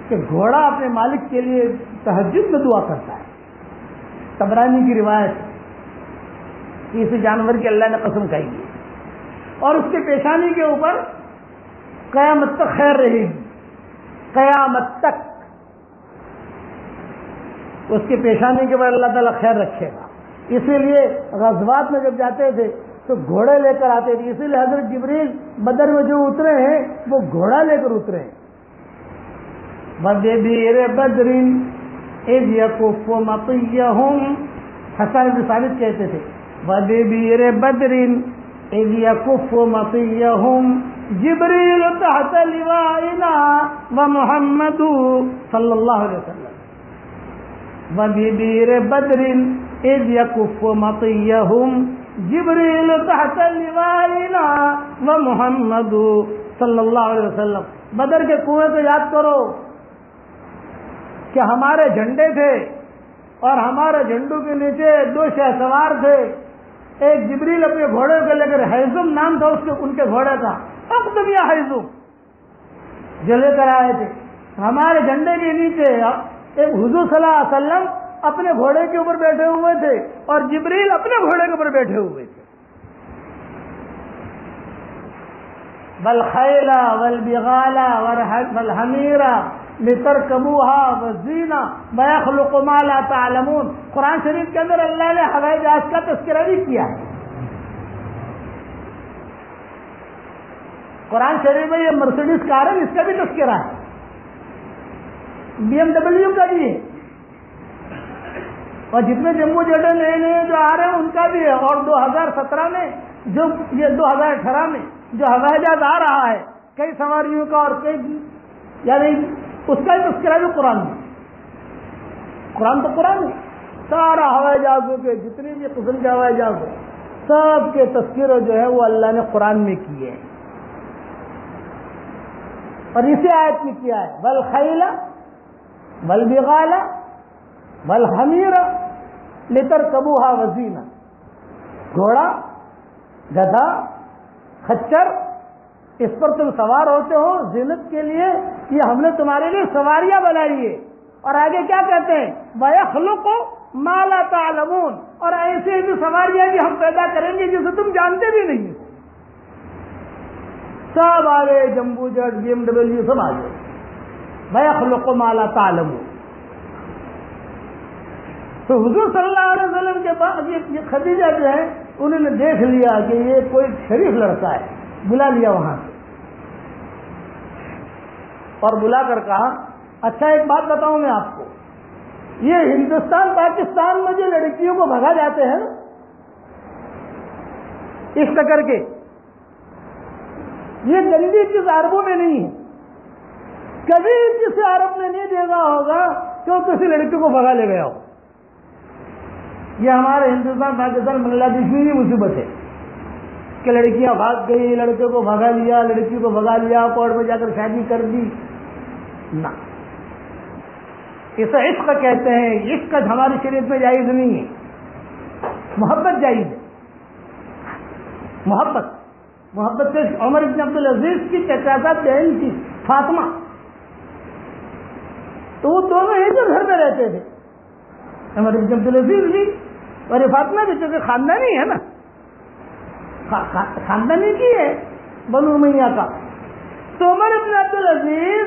کہ گھوڑا اپنے مالک کے لیے تہجد میں دعا کرتا ہے. طبرانی کی روایت، اسی جانور کی اللہ نے قسم کھائی ہے. اور اس کے پیشانی کے اوپر قیامت تک خیر رہے گی، قیامت تک اس کی پیشانی کے اوپر اللہ تعالیٰ خیر رکھے گا. اسی لیے غزوات میں جب جاتے تھے تو گھوڑے لے کر آتے تھے. اسی لیے حضرت جبریل بدر میں جو اترے ہیں وہ گھوڑا لے کر اترے ہیں. وَبِبِئْرِ بَدْرٍ إِذْ يَكُفُّ مَطِيَّهُمْ، حسان بن ثابت کہتے تھے وَبِبِئْرِ بَدْرٍ إِذْ يَكُفُّ مَطِيَّهُمْ جِبْرِيلُ تَحْتَ لِوَائِنَا وَمُحَمَّدُ صلی اللہ علیہ وسلم. وَبِبِئْرِ بَدْرٍ إِذْ يَكُفُّ مَطِيَّهُمْ جبریل تحت لوائنا ومحمد صلی اللہ علیہ وسلم. بدر کے کنویں کو یاد کرو کہ ہمارے جھنڈے تھے اور ہمارے جھنڈوں کے نیچے 2 شہسوار تھے. ایک جبریل اپنے گھوڑے کو لے کر، حیزم نام تھا ان کے گھوڑے کا، اقدم یا حیزم، جو لے کر آئے تھے. ہمارے جھنڈے کے نیچے ایک حضور صلی اللہ علیہ وسلم اپنے گھوڑے کے اوپر بیٹھے ہوئے تھے اور جبریل اپنے گھوڑے کے اوپر بیٹھے ہوئے تھے. والخیل والبغال والحمیر لترکبوها وزینہ ویخلق ما لا تعلمون. قرآن شریف کے اندر اللہ نے ہوائی جہاز کا تذکرہ بھی کیا ہے. قرآن شریف میں یہ مرسیڈیز کار ہے، اس کا بھی تذکرہ ہے، BMW کا بھی ہے، اور جتنے جمبو جیٹ نئے نئے جو آ رہے ہیں ان کا بھی ہے. اور 2017 میں جو یہ 2018 میں جو ہوائی جہاز آ رہا ہے کئی سواریوں کا اور کئی یعنی اس کا بھی تذکرہ بھی قرآن میں. قرآن تو قرآن ہے. سارا ہوائی جہازوں کے جتنی بھی قسم کے ہوائی جہاز ہیں سب کے تذکرے جو ہے وہ اللہ نے قرآن میں کیے ہیں. اور اسی آیت میں کیا ہے والخیل والبغال والحمیر لترکبوها وزینہ، گھوڑا، گدھا، خچر، اس پر تم سوار ہوتے ہو زینت کے لیے، یہ ہم نے تمہارے لیے سواریاں بنائی ہے۔ اور آگے کیا کہتے ہیں وَيَخْلُقُ مَا لَا تَعْلَمُونَ، اور ایسے بھی سواریاں بھی ہم پیدا کریں گے جسے تم جانتے بھی نہیں ہو۔ سب آ گئے، جمبو جیٹ، BMW سب آ گئے۔ وَيَخْلُقُ مَا لَا تَعْلَمُونَ۔ تو حضور صلی اللہ علیہ وسلم کے بعد یہ خدیجہ جو ہے انہوں نے دیکھ لیا کہ یہ کوئی شریف لڑکا ہے، بلا لیا وہاں سے اور بلا کر کہا اچھا ایک بات بتاؤں میں آپ کو، یہ ہندوستان پاکستان میں جو لڑکیوں کو بھگا جاتے ہیں عشق کر کے، یہ گندی چیز عربوں میں نہیں ہے، کبھی کسی عرب نے نہیں دیکھا ہوگا کہ وہ کسی لڑکی کو بھگا لے گیا ہو۔ یہ ہمارے ہندوستان پاکستان بنگلہ دیش میں یہ مصیبت ہے کہ لڑکیاں بھاگ گئی، لڑکے کو بھگا لیا، لڑکی کو بھگا لیا، کورٹ میں جا کر شادی کر دی۔ نہ، اسے عشق کہتے ہیں۔ عشق ہماری شریعت میں جائز نہیں ہے، محبت جائز ہے۔ محبت سے عمر بن عبدالعزیز کی چچا بہن تھی فاطمہ، تو وہ دونوں ایک ہی گھر میں رہتے تھے، عمر بن عبدالعزیز بھی اور یہ فاطمہ بھی، چونکہ خاندانی ہے نا، خاندانی کی ہے بنو امیہ کا۔ تو عمر بن عبدالعزیز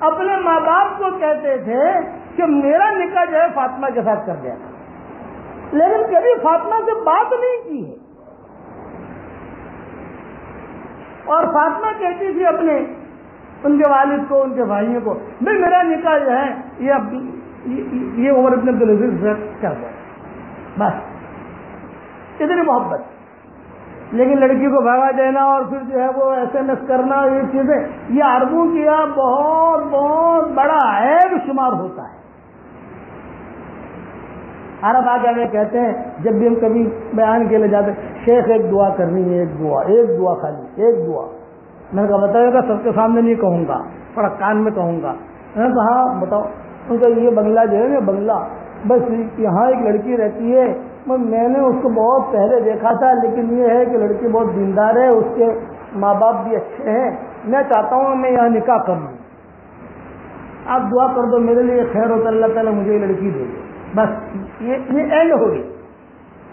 اپنے ماں باپ کو کہتے تھے کہ میرا نکاح جو ہے فاطمہ کے ساتھ کر دیا، لیکن کبھی فاطمہ سے بات نہیں کی ہے۔ اور فاطمہ کہتی تھی اپنے ان کے والد کو، ان کے بھائیوں کو، بھائی میرا نکاح جو ہے یہ عمر بن عبدالعزیز سے کر دیا، بس اتنی محبت۔ لیکن لڑکی کو بھگا دینا اور پھر جو ہے وہ SMS کرنا، یہ چیزیں یہ عربوں کی بہت بہت بڑا عیب شمار ہوتا ہے۔ عرب آگے ہمیں کہتے ہیں جب بھی ہم کبھی بیان کے لیے جاتے شیخ ایک دعا کرنی ہے، ایک دعا خالی ایک دعا۔ میں نے کہا بتائیے گا، سب کے سامنے نہیں کہوں گا، تھوڑا کان میں کہوں گا۔ میں نے کہا ہاں بتاؤ۔ ان کا یہ بنگلہ جو ہے نا، بنگلہ بس یہاں ایک لڑکی رہتی ہے، میں نے اس کو بہت پہلے دیکھا تھا، لیکن یہ ہے کہ لڑکی بہت دیندار ہے، اس کے ماں باپ بھی اچھے ہیں، میں چاہتا ہوں میں یہاں نکاح کر لوں، آپ دعا کر دو میرے لیے خیر ہو تو اللہ تعالیٰ مجھے یہ لڑکی دے دے۔ بس یہ اینڈ ہو گئی۔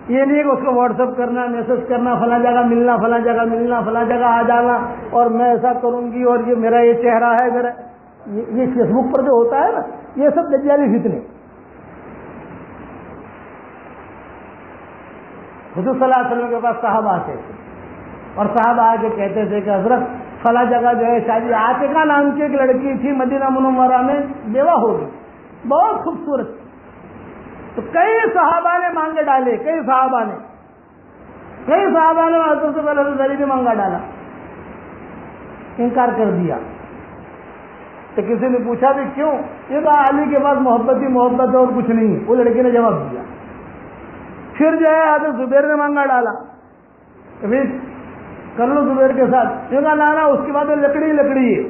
یہ نہیں کہ اس کو واٹس ایپ کرنا، میسج کرنا، فلاں جگہ ملنا، فلاں جگہ ملنا، فلاں جگہ آ جانا، اور میں ایسا کروں گی اور یہ میرا یہ چہرہ ہے، میرا یہ فیس بک پر جو ہوتا ہے نا، یہ سب دجالی فتنے۔ حضور صلی اللہ علیہ وسلم کے پاس صحابہ آتے تھے اور صحابہ آ کے کہتے تھے کہ حضرت فلاں جگہ جو ہے شادی، عاتقہ نام کی ایک لڑکی تھی مدینہ منورہ میں، بیوہ ہو گئی، بہت خوبصورت تھی۔ تو کئی صحابہ نے مانگے ڈالے، کئی صحابہ نے حضرت صلی اللہ علیہ وسلم مانگا ڈالا، انکار کر دیا۔ تو کسی نے پوچھا بھی کیوں؟ یہ کہا علی کے پاس محبت ہی محبت ہے اور کچھ نہیں ہے۔ وہ لڑکی نے جواب دیا۔ پھر جو ہے حضرت زبیر نے مانگا ڈالا، کر لو زبیر کے ساتھ۔ یہ کہا لانا، اس کے بعد لکڑی ہے،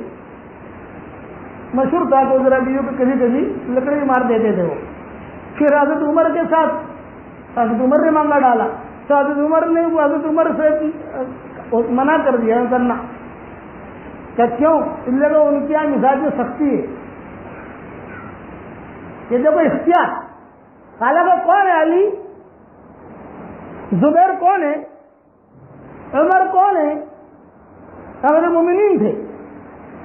مشہور تھا کہ ذرا کو کبھی کبھی لکڑی مار دیتے تھے وہ۔ پھر حضرت عمر کے ساتھ حضرت عمر نے مانگا ڈالا، تو حضرت عمر سے منع کر دیا کرنا، کہ کیوں؟ اس لیے تو ان کی یہاں مزاج میں سختی ہے، یہ دیکھو اختیار۔ حالانکہ کون ہے علی؟ زبیر کون ہے؟ عمر کون ہے؟ امیر المومنین تھے،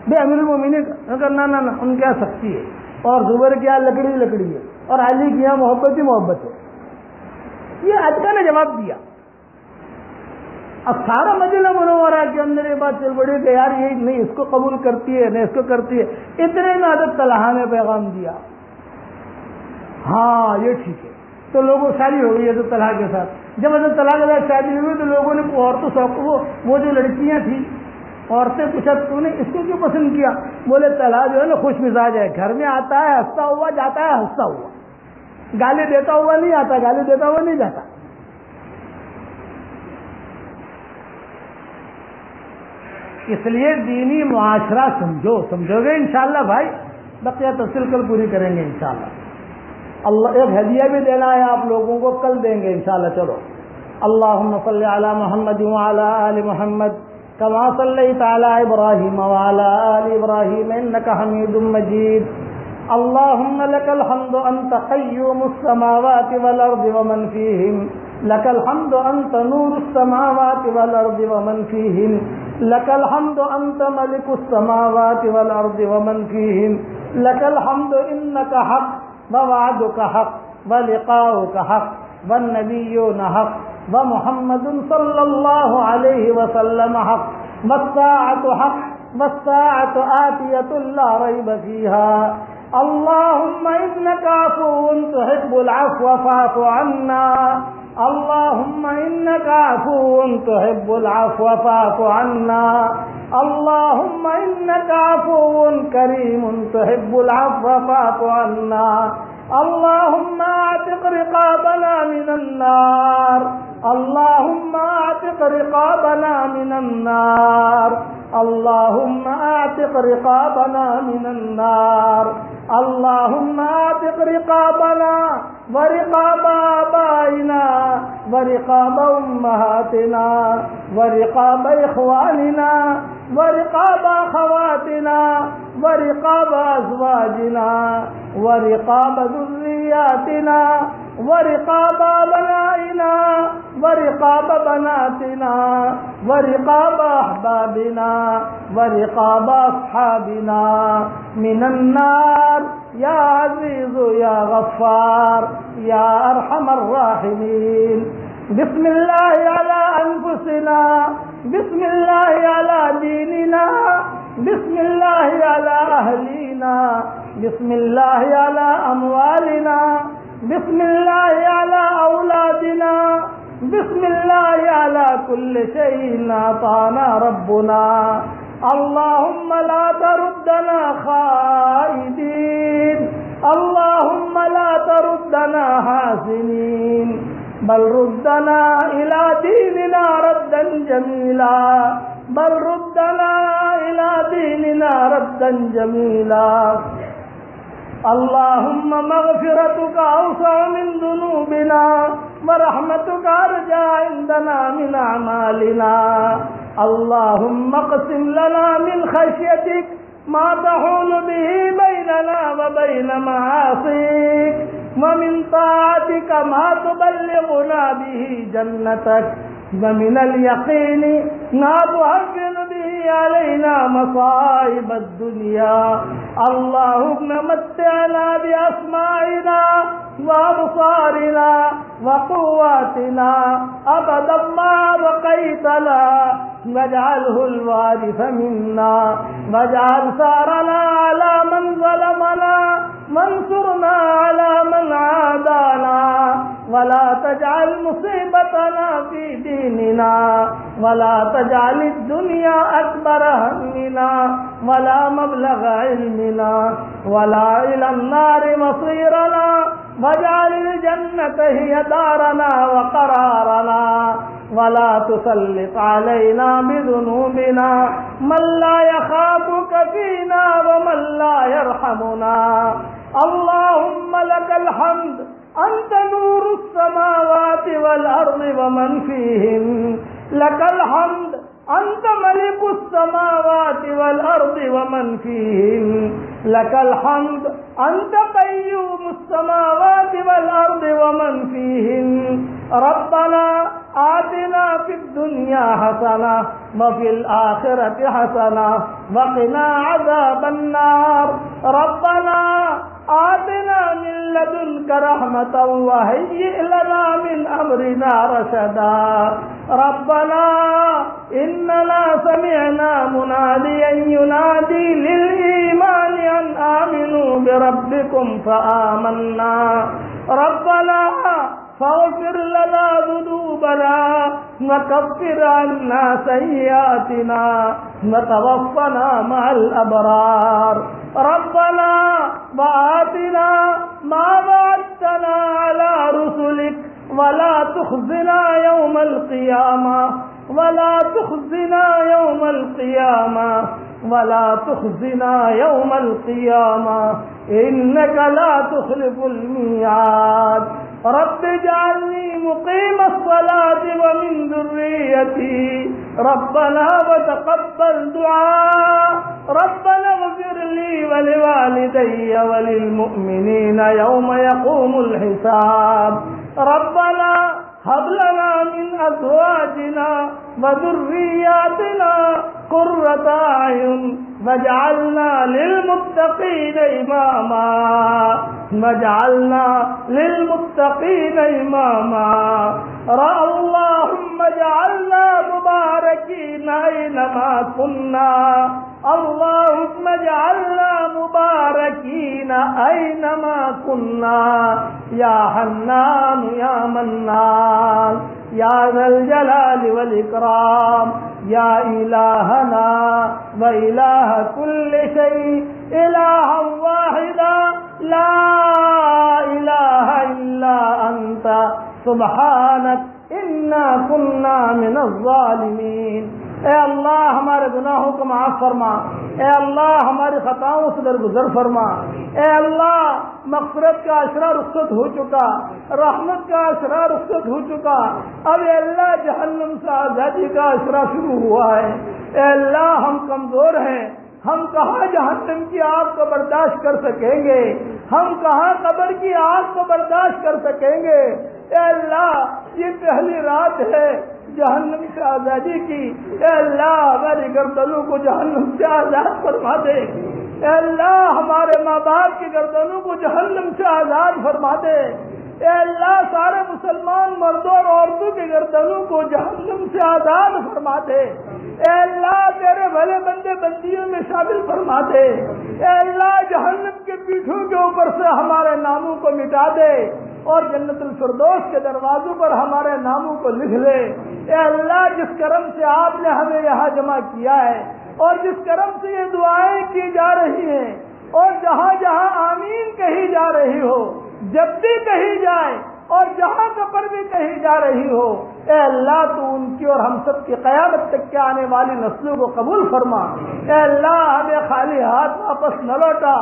بے امیر المومنین کرنا نہ ان کے یہاں سختی ہے، اور زبیر کے یہاں لکڑی ہے، اور علی کے یہاں محبت ہی محبت ہے۔ یہ عتیقہ نے جواب دیا۔ اب سارا مدینہ منورہ کے اندر یہ بات چل پڑی کہ یار یہ نہیں اس کو قبول کرتی ہے، نہیں اس کو کرتی ہے۔ اتنے میں حضرت طلحہ نے پیغام دیا، ہاں یہ ٹھیک ہے۔ تو لوگوں شادی ہو گئی حضرت طلحہ کے ساتھ۔ جب حضرت طلحہ کے ساتھ شادی ہوئی تو لوگوں نے عورتوں وہ جو لڑکیاں تھیں، عورتیں پوچھا تو نے اس کو کیوں پسند کیا؟ بولے طلحہ جو ہے نا خوش مزاج ہے، گھر میں آتا ہے ہنستا ہوا، جاتا ہے ہنستا ہوا، گالی دیتا ہوا نہیں آتا، گالی دیتا ہوا نہیں جاتا۔ اس لیے دینی معاشرہ سمجھو گے انشاءاللہ بھائی. بقیہ تفصیل کل پوری کریں گے انشاءاللہ. اللہ ایک ہدیہ بھی دینا ہے آپ لوگوں کو, کل دیں گے انشاءاللہ. چلو اللہم صلی علی محمد وعلی آل محمد کما صلیت علی ابراہیم وعلی آل ابراہیم انک حمید مجید. اللہم لک الحمد انت قیوم السماوات والارض ومن فیہن, لک الحمد انت نور السماوات والارض ومن فیہن, لک الحمد انت ملک السماوات والارض ومن فیہن, لک الحمد انک حق ووعدک حق ولقاؤک حق والنبیون حق ومحمد صلی اللہ علیہ وسلم حق والساعة حق والساعة آتیة لا ریب فیہا. اللہم انک عفو تحب العفو فاعف عنا. اللہم انک عفو تحب العفو فاعف عنا. اللہم انک عفو کریم تحب العفو فاعف عنا. اللہم اعتق رقابنا من النار. اللہم اعتق رقابنا من النار. اللہم اعتق رقابنا من النار. اللہم اعتق رقابنا ورقاب آبائنا ورقاب امہاتنا ورقاب اخواننا ورقاب اخواتنا ورقاب ازواجنا ورقاب ذریاتنا ورقاب ابنائنا ورقاب بناتنا ورقاب احبابنا ورقاب اصحابنا من النار یا عزیز یا غفار یا ارحم الراحمین. بسم اللہ علی انفسنا, بسم اللہ علی دیننا, بسم اللہ علی اہلینا, بسم اللہ علی اموالنا, بسم اللہ علی اولادنا, بسم اللہ علی کل شیء اعطانا ربنا. اللہم لا تردنا خائبین, اللہم لا تردنا حاسنین, بل ردنا الى دیننا ردا جمیلا, بل ردنا الى دیننا ردا جمیلا. اللہم مغفرتک اوسع من ذنوبنا ورحمتک ارجى عندنا من اعمالنا. اللہم اقسم لنا من خشیتک ما تحول به بیننا وبین معاصیک ومن طاعتک ما تبلغنا به جنتک ومن الیقین ما تهون به علینا مصائب الدنیا. اللہم متعنا باسماعنا وابصارنا وقواتنا ابدا ما بقيتنا واجعله الوارث منا واجعل ثارنا على من ظلمنا وانصرنا على من عادانا ولا تجعل مصيبتنا في ديننا ولا تجعل الدنيا أكبر همنا ولا مبلغ علمنا ولا إلى النار مصيرنا واجعل الجنة هي دارنا وقرارنا ولا تسلط علينا بذنوبنا من لا يخافك فينا ومن لا يرحمنا. اللهم لك الحمد أنت نور السماوات والأرض ومن فيهن, لك الحمد أنت ملك السماوات والأرض ومن فيهن, لك الحمد أنت قيوم السماوات والأرض ومن فيهن. ربنا آتنا في الدنيا حسنة وفي الآخرة حسنة وقنا عذاب النار. ربنا آتنا من لدنك رحمة وهيئ لنا من أمرنا رشدا. ربنا إننا سمعنا مناديا ينادي للإيمان أن آمنوا بربكم فآمنا. ربنا فاغفر لنا ذنوبنا وكفر عنا سيئاتنا وتوفنا مع الأبرار. ربنا وآتنا ما وعدتنا على رسلك ولا تخزنا يوم القيامة ولا تخزنا يوم القيامة ولا تخزنا يوم القيامة إنك لا تخلف الميعاد رب اجعلني مقيم الصلاة ومن ذريتي ربنا وتقبل دعاء ربنا اغفر لي ولوالدي وللمؤمنين يوم يقوم الحساب ربنا هب لنا من أزواجنا وذرياتنا قرة أعين واجعلنا للمتقين إماما اللهم اجعلنا مباركين أينما كنا اللهم اجعلنا مباركين أينما كنا يا حنان يا منان يا ذا الجلال والإكرام يا إلهنا وإله كل شيء إلها واحدا لا إله إلا أنت سبحانك إنا كنا من الظالمين اے اللہ ہمارے گناہوں کو معاف فرما، اے اللہ ہماری خطاؤں سے درگزر فرما، اے اللہ مغفرت کا اشرا رخصت ہو چکا، رحمت کا اشرا رخصت ہو چکا، اب اے اللہ جہنم سے آزادی کا اشرا شروع ہوا ہے۔ اے اللہ ہم کمزور ہیں، ہم کہاں جہنم کی آگ کو برداشت کر سکیں گے، ہم کہاں قبر کی آگ کو برداشت کر سکیں گے۔ اے اللہ یہ پہلی رات ہے جہنم سے آزادی کی، اے اللہ ہماری گردنوں کو جہنم سے آزاد فرما دے، اے اللہ ہمارے ماں باپ کی گردنوں کو جہنم سے آزاد فرما دے، اے اللہ سارے مسلمان مردوں اور عورتوں کی گردنوں کو جہنم سے آزاد فرما دے، اے اللہ تیرے بھلے بندے بندیوں میں شامل فرما دے، اے اللہ جہنم کے پیٹھوں کے اوپر سے ہمارے ناموں کو مٹا دے اور جنت الفردوس کے دروازوں پر ہمارے ناموں کو لکھ لے۔ اے اللہ جس کرم سے آپ نے ہمیں یہاں جمع کیا ہے اور جس کرم سے یہ دعائیں کی جا رہی ہیں اور جہاں جہاں آمین کہی جا رہی ہو، جب بھی کہی جائے اور جہاں پر بھی کہی جا رہی ہو، اے اللہ تو ان کی اور ہم سب کی قیامت تک کے آنے والی نسلوں کو قبول فرما۔ اے اللہ ہمیں خالی ہاتھ واپس نہ لوٹا،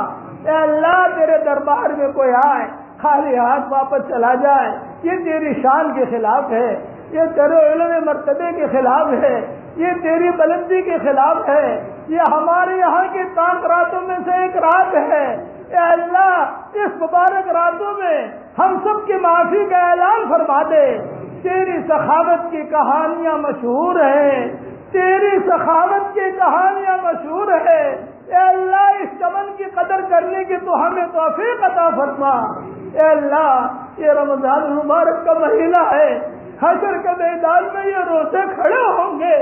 اے اللہ تیرے دربار میں کوئی آئے خالی ہاتھ واپس چلا جائے، یہ تیری شان کے خلاف ہے، یہ تیرے علم مرتبے کے خلاف ہے، یہ تیری بلندی کے خلاف ہے، یہ ہمارے یہاں کی تاک راتوں میں سے ایک رات ہے۔ اے اللہ اس مبارک راتوں میں ہم سب کی معافی کا اعلان فرما دے۔ تیری سخاوت کی کہانیاں مشہور ہیں، تیری سخاوت کی کہانیاں مشہور ہے۔ اے اللہ اس چمن کی قدر کرنے کی تو ہمیں توفیق عطا فرما۔ اے اللہ یہ رمضان المبارک کا مہینہ ہے، حشر کے میدان میں یہ روزے کھڑے ہوں گے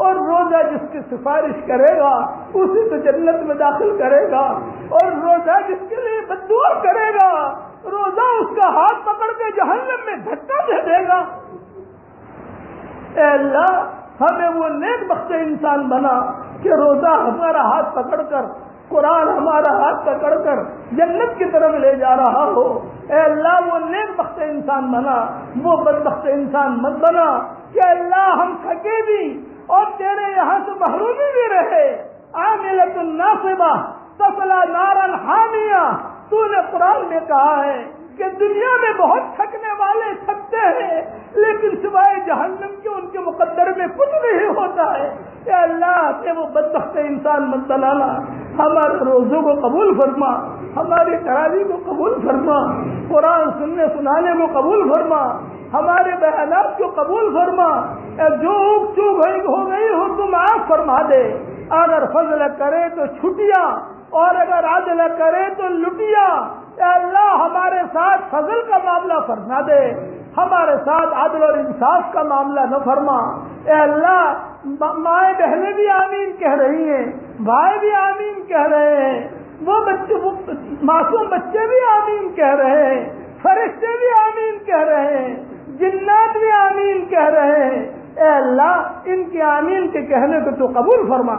اور روزہ جس کی سفارش کرے گا اسی تو جنت میں داخل کرے گا، اور روزہ جس کے لیے بددعا کرے گا روزہ اس کا ہاتھ پکڑ کے جہنم میں دھکا دے دے گا۔ اے اللہ ہمیں وہ نیک بخت انسان بنا کہ روزہ ہمارا ہاتھ پکڑ کر، قرآن ہمارا ہاتھ پکڑ کر جنت کی طرف لے جا رہا ہو۔ اے اللہ وہ نیک بخت انسان بنا، وہ بدبخت انسان مت بنا کہ اللہ ہم تھکے بھی اور تیرے یہاں سے محرومی بھی رہے۔ عاملۃ ناصبہ تصلی نارا حامیہ، تو نے قرآن میں کہا ہے کہ دنیا میں بہت تھکنے والے تھکتے ہیں لیکن سوائے جہنم کے ان کے مقدر میں کچھ نہیں ہوتا ہے۔ اے اللہ کہ وہ بدبخت انسان مت بنانا، ہمارے روزوں کو قبول فرما، ہماری تراویح کو قبول فرما، قرآن سننے سنانے کو قبول فرما، ہمارے بیانات کو قبول فرما۔ جو چوک ہو گئی ہو تو معاف فرما دے، اگر فضل کرے تو چھٹیاں اور اگر عدل کرے تو لٹیا۔ اے اللہ ہمارے ساتھ فضل کا معاملہ فرما دے، ہمارے ساتھ عدل اور انصاف کا معاملہ نہ فرما۔ اے اللہ مائیں بہنیں بھی آمین کہہ رہی ہیں، بھائی بھی آمین کہہ رہے ہیں، وہ بچے معصوم بچے بھی آمین کہہ رہے ہیں، فرشتے بھی آمین کہہ رہے ہیں، جنات بھی آمین کہہ رہے ہیں۔ اے اللہ ان کے آمین کے کہنے کو تو قبول فرما۔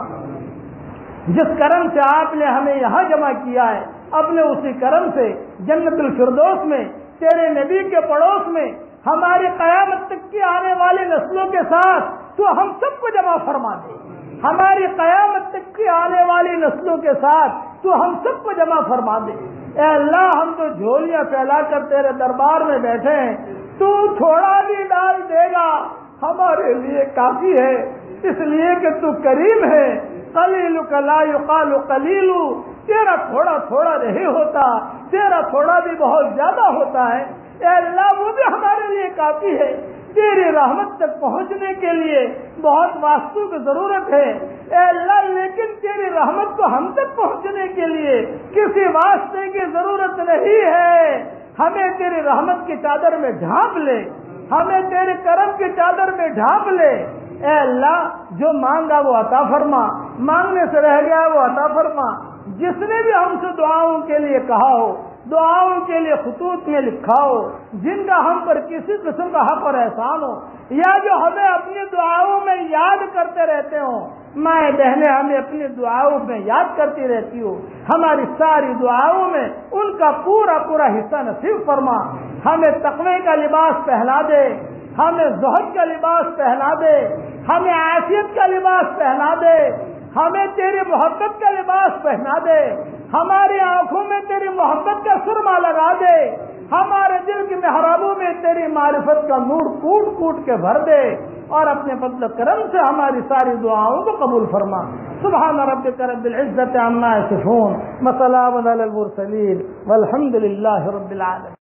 جس کرم سے آپ نے ہمیں یہاں جمع کیا ہے اپنے اسی کرم سے جنت الفردوس میں تیرے نبی کے پڑوس میں ہماری قیامت تک کی آنے والی نسلوں کے ساتھ تو ہم سب کو جمع فرما دے، ہماری قیامت تک کی آنے والی نسلوں کے ساتھ تو ہم سب کو جمع فرما دے۔ اے اللہ، ہم تو جھولیاں پھیلا کر تیرے دربار میں بیٹھے ہیں، تو تھوڑا بھی ڈال دے گا ہمارے لیے کافی ہے، اس لیے کہ تو کریم ہے۔ قلیلک لا یقال قلیل، تیرا تھوڑا تھوڑا نہیں ہوتا، تیرا تھوڑا بھی بہت زیادہ ہوتا ہے۔ اے اللہ، وہ بھی ہمارے لیے کافی ہے۔ تیری رحمت تک پہنچنے کے لیے بہت واسطوں کی ضرورت ہے اے اللہ، لیکن تیری رحمت کو ہم تک پہنچنے کے لیے کسی واسطے کی ضرورت نہیں ہے۔ ہمیں تیری رحمت کی چادر میں ڈھانپ لے، ہمیں تیرے کرم کی چادر میں ڈھانپ لے۔ اے اللہ، جو مانگا وہ عطا فرما، مانگنے سے رہ گیا وہ عطا فرما۔ جس نے بھی ہم سے دعاؤں کے لیے کہا ہو، دعاؤں کے لیے خطوط میں لکھا ہو، جن کا ہم پر کسی قسم کا حق اور احسان ہو، یا جو ہمیں اپنی دعاؤں میں یاد کرتے رہتے ہوں، مائیں بہنیں ہمیں اپنی دعاؤں میں یاد کرتی رہتی ہو، ہماری ساری دعاؤں میں ان کا پورا پورا حصہ نصیب فرما۔ ہمیں تقوی کا لباس پہنا دے، ہمیں زہد کا لباس پہنا دے، ہمیں عافیت کا لباس پہنا دے، ہمیں تیری محبت کا لباس پہنا دے، ہماری آنکھوں میں تیری محبت کا سرما لگا دے، ہمارے دل کی محرابوں میں تیری معرفت کا نور کوٹ کوٹ کے بھر دے، اور اپنے فضل و کرم سے ہماری ساری دعاؤں کو قبول فرما۔ سبحان ربک رب العزت عما یصفون وسلام علی المرسلین والحمد للہ رب العالمین۔